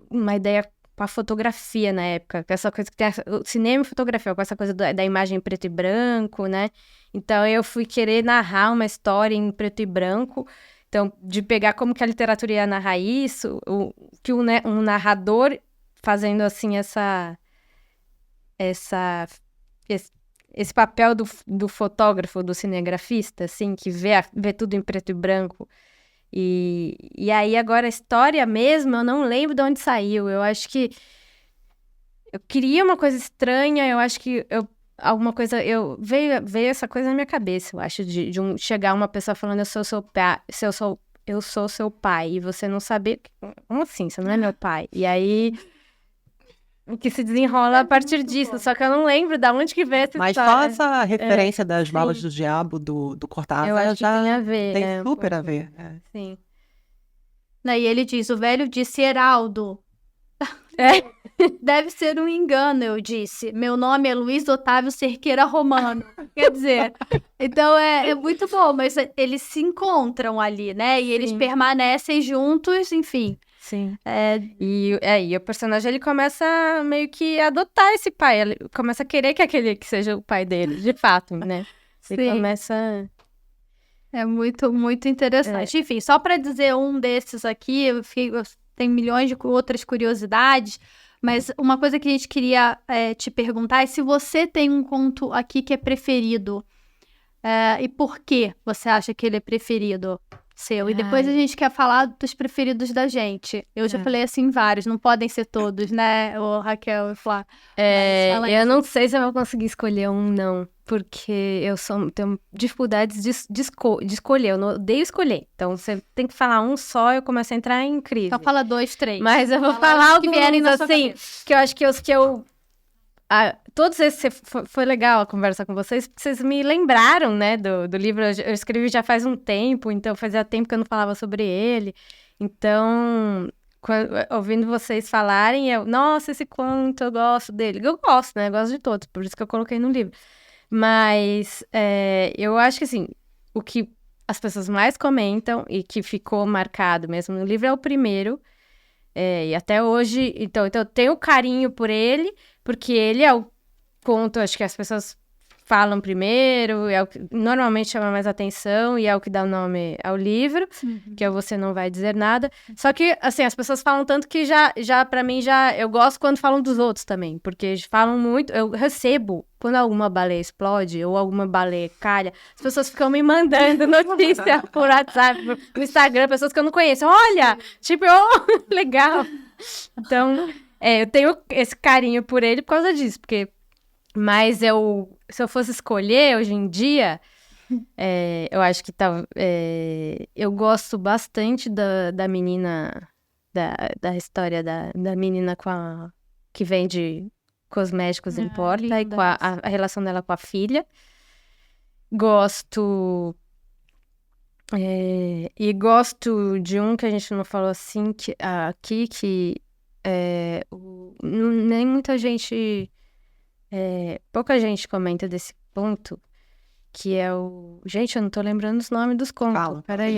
uma ideia com a fotografia na época, com essa coisa que tem o cinema e fotografia, com essa coisa da imagem em preto e branco, né? Então eu fui querer narrar uma história em preto e branco, então de pegar como que a literatura ia narrar isso, que um narrador fazendo assim esse papel do fotógrafo, do cinegrafista, assim, que vê tudo em preto e branco. E aí, agora, a história mesmo, eu não lembro de onde saiu. Eu acho que eu queria uma coisa estranha, eu acho que alguma coisa... Veio essa coisa na minha cabeça, eu acho, de chegar uma pessoa falando: eu sou seu pai, eu sou seu pai, e você não saber... Como assim? Você não é meu pai? E aí... O que se desenrola a partir disso, só que eu não lembro de onde que veio essa Mas história. só essa referência das balas do diabo, do Cortázar, Eu acho que já tem a ver. tem super a ver. Sim. Daí ele diz: o velho disse Heraldo. Deve ser um engano, eu disse. Meu nome é Luiz Otávio Cerqueira Romano. Quer dizer, então é muito bom, mas eles se encontram ali, né? E eles permanecem juntos, enfim. Sim. E E o personagem, ele começa meio que a adotar esse pai. Ele começa a querer que aquele que seja o pai dele, de fato, né? Ele Sim. começa... É muito, muito interessante. Enfim, só para dizer um desses aqui, eu tenho milhões de outras curiosidades, mas uma coisa que a gente queria te perguntar é se você tem um conto aqui que é preferido. E por que você acha que ele é preferido seu? E depois a gente quer falar dos preferidos da gente. Eu já falei assim vários, não podem ser todos, né, Raquel e Flá? Eu não sei se eu vou conseguir escolher um, não. Porque tenho dificuldades de escolher. Eu não odeio escolher. Então, você tem que falar um só, eu começo a entrar em crise. Então fala 2, 3. Mas eu vou falar que alguns, vierem na sua assim, cabeça. que eu acho que os que eu... todos esses, foi legal a conversa com vocês, porque vocês me lembraram, né, do livro. Eu escrevi já faz um tempo, então fazia tempo que eu não falava sobre ele. Então, ouvindo vocês falarem, nossa, esse conto, eu gosto dele. Eu gosto, né, eu gosto de todos, por isso que eu coloquei no livro. Mas eu acho que, assim, o que as pessoas mais comentam e que ficou marcado mesmo no livro é o primeiro. E até hoje, então eu tenho carinho por ele, porque ele é o conto, acho que as pessoas falam primeiro, é o que normalmente chama mais atenção e é o que dá o nome ao livro, que é Você Não Vai Dizer Nada. Só que, assim, as pessoas falam tanto que já para mim, eu gosto quando falam dos outros também, porque eles falam muito, eu recebo, quando alguma baleia explode ou alguma baleia calha, as pessoas ficam me mandando notícia por WhatsApp, no Instagram, pessoas que eu não conheço. Olha, tipo, legal. Então, eu tenho esse carinho por ele por causa disso, porque... Mas se eu fosse escolher hoje em dia, eu acho que eu gosto bastante da menina, da história da menina que vende cosméticos em porta e com a relação dela com a filha. Gosto... e gosto de um que a gente não falou assim, aqui, que nem muita gente... pouca gente comenta desse ponto, que é o... Gente, eu não tô lembrando os nomes dos contos. Fala. Peraí,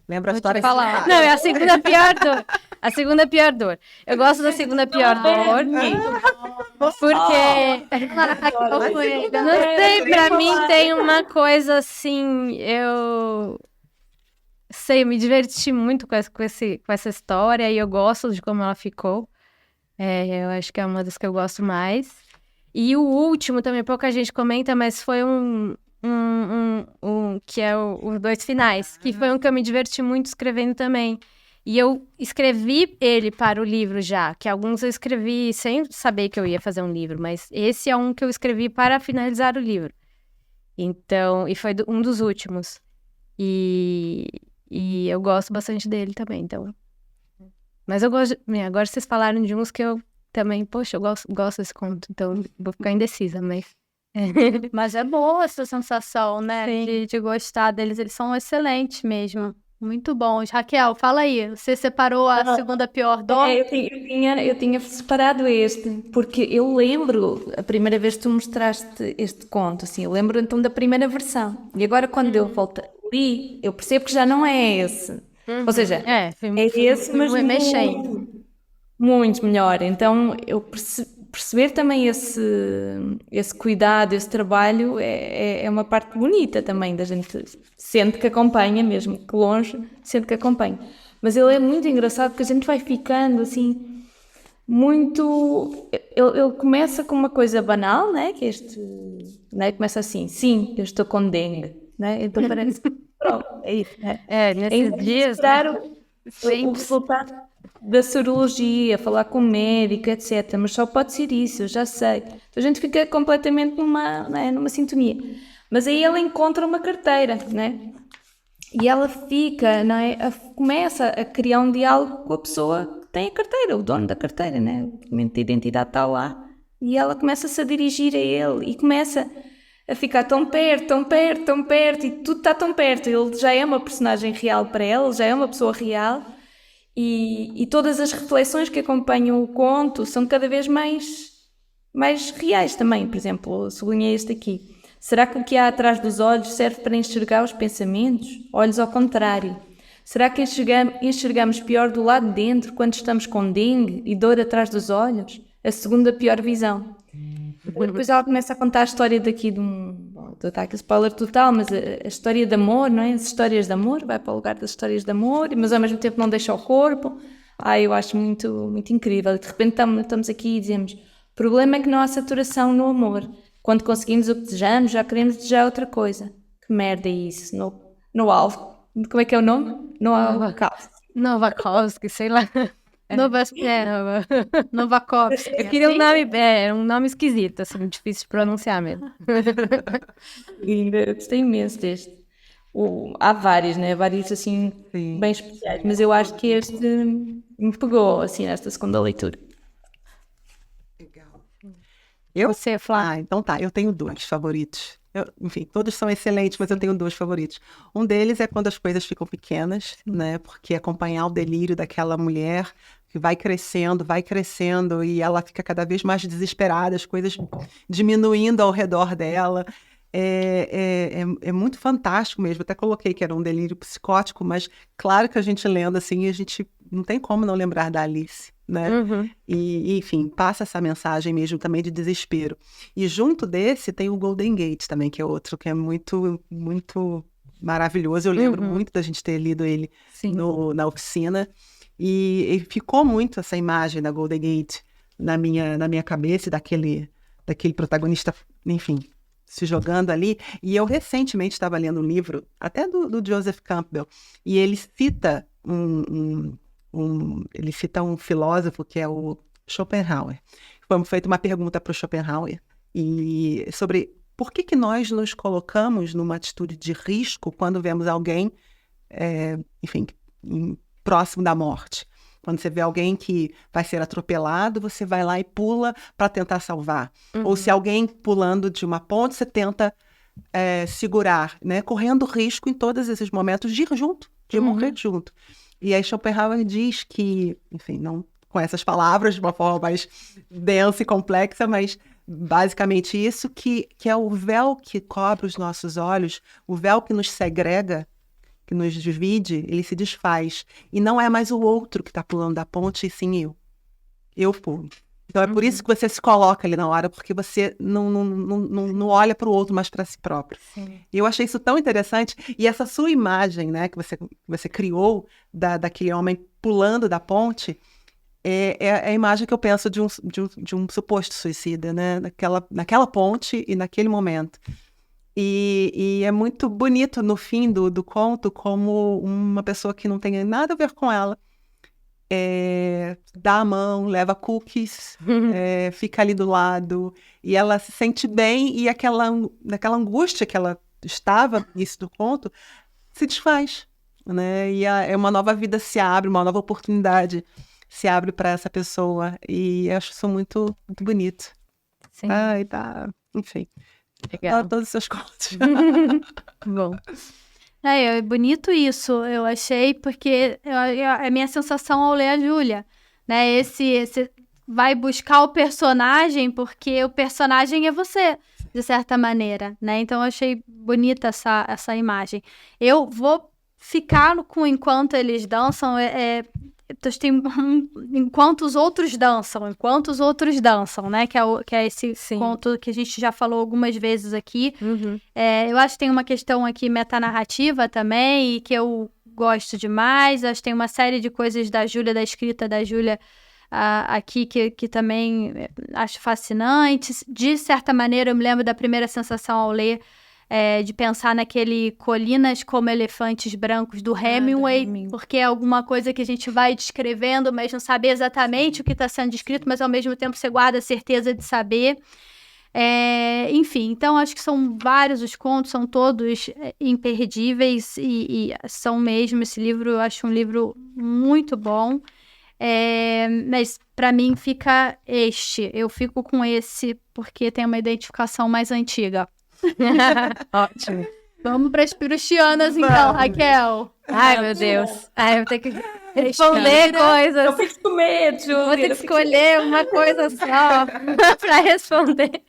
Lembra a Vou história te falar. Não, é a segunda pior dor. A segunda pior dor. Eu gosto da segunda pior dor, porque... Não sei, pra mim tem uma coisa assim, eu me diverti muito com essa história e eu gosto de como ela ficou. Eu acho que é uma das que eu gosto mais. E o último também, pouca gente comenta, mas foi um que é os Dois Finais, que foi um que eu me diverti muito escrevendo também. E eu escrevi ele para o livro já, que alguns eu escrevi sem saber que eu ia fazer um livro, mas esse é um que eu escrevi para finalizar o livro. Então, e foi um dos últimos. E eu gosto bastante dele também, então... Mas eu gosto... Agora vocês falaram de uns que eu também... Poxa, eu gosto desse conto, então vou ficar indecisa, mas... Mas é boa essa sensação, né? De gostar deles. Eles são excelentes mesmo. Muito bons. Raquel, fala aí. Você separou a segunda pior dor? Eu tinha separado este, porque eu lembro, a primeira vez que tu mostraste este conto, assim, eu lembro então da primeira versão. E agora quando eu li, eu percebo que já não é esse. Ou seja, é esse, mas muito melhor. Então, eu perceber também esse cuidado, esse trabalho, é uma parte bonita também da gente. Sente que acompanha, mesmo que longe, sente que acompanha. Mas ele é muito engraçado porque a gente vai ficando assim, muito... Ele começa com uma coisa banal, né? Que né? Começa assim, sim, eu estou com dengue, né? Então parece que pronto, é isso, né? Nesses dias... O resultado da sorologia, falar com o médico, etc. Mas só pode ser isso, eu já sei. Então a gente fica completamente numa sintonia. Mas aí ela encontra uma carteira, né? E ela fica, não é? Começa a criar um diálogo com a pessoa que tem a carteira, o dono da carteira, né? O documento de identidade está lá. E ela começa-se a dirigir a ele e começa a ficar tão perto, tão perto, tão perto, e tudo está tão perto. Ele já é uma personagem real para ela, já é uma pessoa real, e todas as reflexões que acompanham o conto são cada vez mais reais também. Por exemplo, sublinhei este aqui. Será que o que há atrás dos olhos serve para enxergar os pensamentos? Olhos ao contrário. Será que enxergamos pior do lado de dentro quando estamos com dengue e dor atrás dos olhos? A segunda pior visão. Depois ela começa a contar a história daqui de estou a dar aqui spoiler total, mas a história de amor, não é? As histórias de amor, vai para o lugar das histórias de amor, mas ao mesmo tempo não deixa o corpo. Eu acho muito, muito incrível. De repente estamos aqui e dizemos, o problema é que não há saturação no amor. Quando conseguimos o que desejamos, já queremos desejar outra coisa. Que merda é isso? No alvo. Como é que é o nome? No Novakovsky, sei lá. Novakovsky. Eu queria um nome esquisito, assim, difícil de pronunciar mesmo. Eu gostei imenso deste. Há vários, né? Vários, assim, Sim. bem especiais. Mas eu acho que este me pegou, assim, nesta segunda leitura. Legal. Você, Flá. Então tá, eu tenho 2 favoritos. Enfim, todos são excelentes, mas eu tenho 2 favoritos. Um deles é quando as coisas ficam pequenas, né? Porque acompanhar o delírio daquela mulher que vai crescendo e ela fica cada vez mais desesperada, as coisas diminuindo ao redor dela. É muito fantástico mesmo. Até coloquei que era um delírio psicótico, mas claro que a gente lendo assim, a gente não tem como não lembrar da Alice, né? E, enfim, passa essa mensagem mesmo também de desespero. E junto desse tem o Golden Gate também, que é outro que é muito, muito maravilhoso. Eu lembro muito da gente ter lido ele na oficina. E ficou muito essa imagem da Golden Gate na minha cabeça, daquele protagonista, enfim, se jogando ali. E eu recentemente estava lendo um livro, até do Joseph Campbell, e ele cita ele cita um filósofo que é o Schopenhauer. Foi feita uma pergunta para o Schopenhauer e sobre por que nós nos colocamos numa atitude de risco quando vemos alguém, enfim, próximo da morte. Quando você vê alguém que vai ser atropelado, você vai lá e pula para tentar salvar. Ou se alguém pulando de uma ponte, você tenta segurar, né? Correndo risco em todos esses momentos de ir junto, de morrer junto. E aí Schopenhauer diz que, enfim, não com essas palavras, de uma forma mais densa e complexa, mas basicamente isso, que é o véu que cobre os nossos olhos, o véu que nos segrega, que nos divide, ele se desfaz. E não é mais o outro que está pulando da ponte, e sim eu. Eu pulo. Então é por isso que você se coloca ali na hora, porque você não olha para o outro, mas para si próprio. Sim. E eu achei isso tão interessante. E essa sua imagem, né, que você criou daquele homem pulando da ponte, é a imagem que eu penso de um suposto suicida, né? Naquela ponte e naquele momento. E é muito bonito no fim do conto como uma pessoa que não tem nada a ver com ela dá a mão, leva cookies, fica ali do lado e ela se sente bem e naquela angústia que ela estava no início do conto se desfaz, né? E uma nova vida se abre, uma nova oportunidade se abre para essa pessoa e eu acho isso muito, muito bonito. Sim. Tá, enfim. Legal. Todos os seus contos. Bom. É bonito isso, eu achei, porque é a minha sensação ao ler a Júlia, né? Esse vai buscar o personagem, porque o personagem é você, de certa maneira, né? Então eu achei bonita essa imagem. Eu vou ficar com enquanto eles dançam, enquanto os outros dançam, né? Que é esse conto que a gente já falou algumas vezes aqui. Eu acho que tem uma questão aqui metanarrativa também, e que eu gosto demais. Acho que tem uma série de coisas da escrita da Júlia aqui que também acho fascinante. De certa maneira, eu me lembro da primeira sensação ao ler, de pensar naquele Colinas como Elefantes Brancos do Hemingway, porque é alguma coisa que a gente vai descrevendo, mas não sabe exatamente o que está sendo descrito, mas ao mesmo tempo você guarda a certeza de saber. Enfim, então acho que são vários os contos, são todos imperdíveis e são mesmo. Esse livro, eu acho um livro muito bom, mas para mim fica eu fico com esse porque tem uma identificação mais antiga. Ótimo. Vamos para as pirustianas, então, Raquel. Ai, meu Deus. Eu vou ter que responder coisas. Eu fico com medo, Júlia. Vou ter que escolher uma coisa só para responder.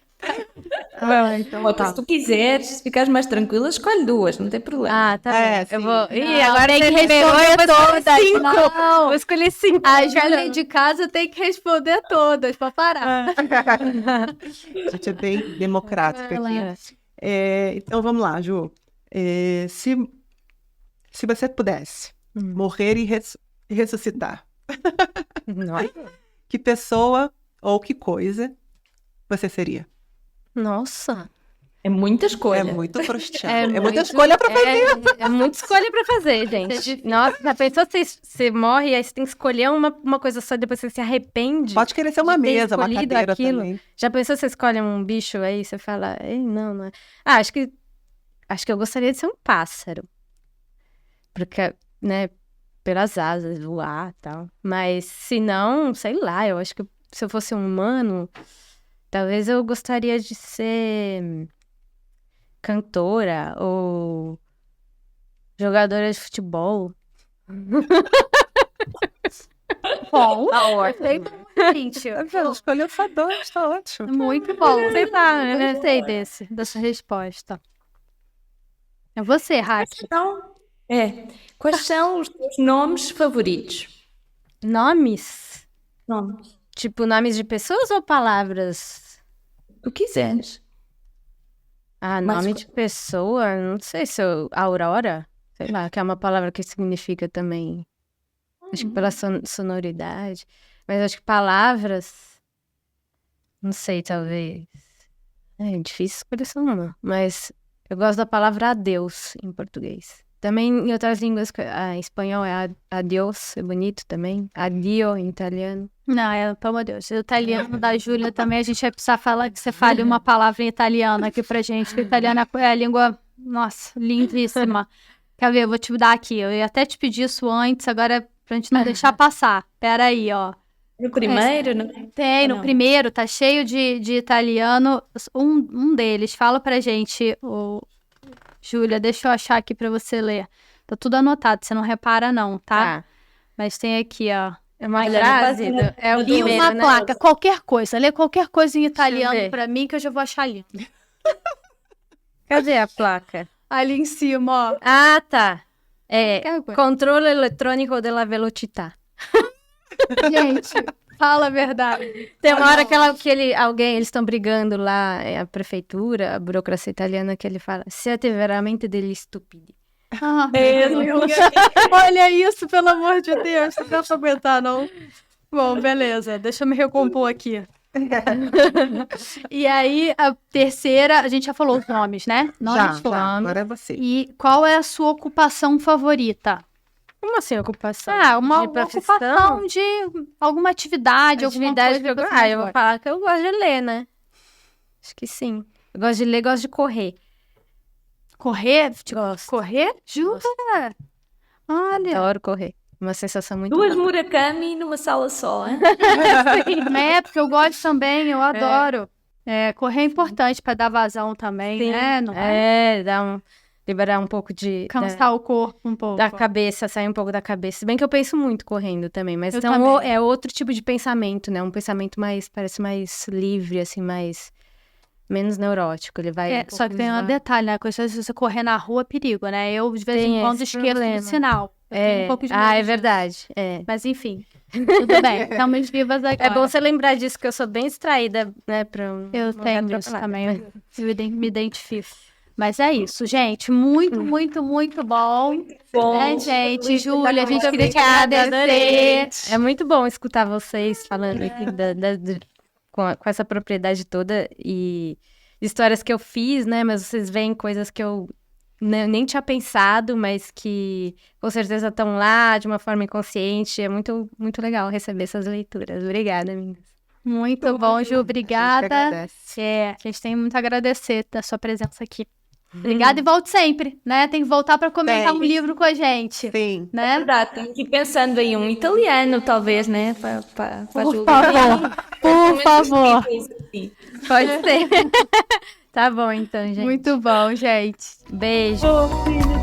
Então Outra, se tu quiseres, se ficares mais tranquila, escolhe 2, não tem problema. Ah, tá É, bom. Eu sim. vou... Ih, Não, agora tem você que liberou, eu responder vou escolher todas. 5. Não. Vou escolher 5. A Júlia de casa tem que responder todas pra parar. A gente é bem democrática aqui. Então vamos lá, Ju. Se você pudesse morrer e ressuscitar, que pessoa ou que coisa você seria? Nossa. É muita escolha. É muito frustrante. É É muita muito- escolha pra fazer. É muita escolha pra fazer, gente. Nossa, já pensou se você morre e aí você tem que escolher uma coisa só e depois você se arrepende? Pode querer ser uma de ter mesa, uma escolhido cadeira aquilo. também. Já pensou se você escolhe um bicho aí você fala, ei, não é. Ah, acho que eu gostaria de ser um pássaro. Porque, né, pelas asas, voar e tal. Mas se não, sei lá, eu acho que se eu fosse um humano, talvez eu gostaria de ser cantora ou jogadora de futebol. Bom, Tá ótimo. gente. Escolheu só 2, tá ótimo. Muito bom. Sei lá, né? Gostei dessa resposta. É você, Rafa. Então, quais são os teus nomes favoritos? Nomes? Nomes. Tipo, nomes de pessoas ou palavras? Tu quiseres. Ah, Mas nome de pessoa? Não sei se eu... Aurora? Sei lá, que é uma palavra que significa também. Acho que pela sonoridade. Mas acho que palavras... Não sei, talvez. É difícil escolher só uma. Mas eu gosto da palavra adeus em português. Também em outras línguas, em espanhol é adiós, é bonito também. Adio em italiano. Não, pelo amor de Deus. O italiano da Júlia também, a gente vai precisar falar que você fale uma palavra em italiano aqui pra gente. Que o italiano é a língua, nossa, lindíssima. Quer ver? Eu vou te dar aqui. Eu ia até te pedir isso antes, agora pra gente não deixar passar. Pera aí, ó. No primeiro, não? Tem, no Não. primeiro, tá cheio de italiano. Um deles, fala pra gente, Júlia, deixa eu achar aqui pra você ler. Tá tudo anotado, você não repara não, tá? Mas tem aqui, ó. É uma Olha, frase. não pode- É o E primeiro, uma né? placa, qualquer coisa. Lê qualquer coisa em italiano ver. pra mim que eu já vou achar lindo. Cadê a placa? Ali em cima, ó. Ah, tá. É Qualquer coisa. controle eletrônico della velocità. Gente, fala a verdade. Tem uma hora que eles estão brigando lá, a prefeitura, a burocracia italiana, que ele fala, siete veramente degli stupidi. Ah, olha isso, pelo amor de Deus. Não dá pra aguentar, não. Bom, beleza. Deixa eu me recompor aqui. E aí, a terceira, a gente já falou os nomes, né? Nomes, Já, agora é você. E qual é a sua ocupação favorita? Como assim, ocupação? Uma de profissão? ocupação de alguma atividade, Atividade que alguma eu coisa que você eu vou gosta. falar que eu gosto de ler, né? Acho que sim. Eu gosto de ler, gosto de correr. Correr? Gosto. Correr? Jura? Olha. Adoro correr. Uma sensação muito 2 boa. Murakami numa sala só, hein? É, porque eu gosto também, eu adoro. Correr é importante para dar vazão também, Sim. né? Não é? Liberar um pouco de... Cansar o corpo um pouco. Da cabeça, sair um pouco da cabeça. Se bem que eu penso muito correndo também, mas Eu então também. é outro tipo de pensamento, né? Um pensamento parece mais livre, assim, menos neurótico. Ele vai um Só que pouco tem um devagar. detalhe, né? Se você correr na rua, é perigo, né? Eu, de vez Tem em quando, esse esqueço problema. do sinal. Eu tenho um pouco de medo é disso. verdade. É. Mas enfim, tudo bem. Estamos vivas agora. É bom você lembrar disso, que eu sou bem distraída, né? Eu não tenho ficar isso atropelada. também, eu me identifico. Mas é isso, gente. Muito, muito, muito bom. Bom. Gente? Júlia, a gente Muito queria te obrigada, agradecer. É muito bom escutar vocês falando aqui com essa propriedade toda e histórias que eu fiz, né? Mas vocês veem coisas que eu nem tinha pensado, mas que com certeza estão lá de uma forma inconsciente. É muito, muito legal receber essas leituras. Obrigada, meninas. Muito bom, Ju. A gente que Obrigada. agradece. A gente tem muito a agradecer da sua presença aqui. Obrigada e volte sempre, né? Tem que voltar para comentar Tem. um livro com a gente, Sim. né? Verdade, tenho que ir pensando em um italiano, talvez, né? Para Por Júlia. favor, por favor. Assim. Pode ser. Tá bom, então, gente. Muito bom, gente. Beijo. Oh, filha.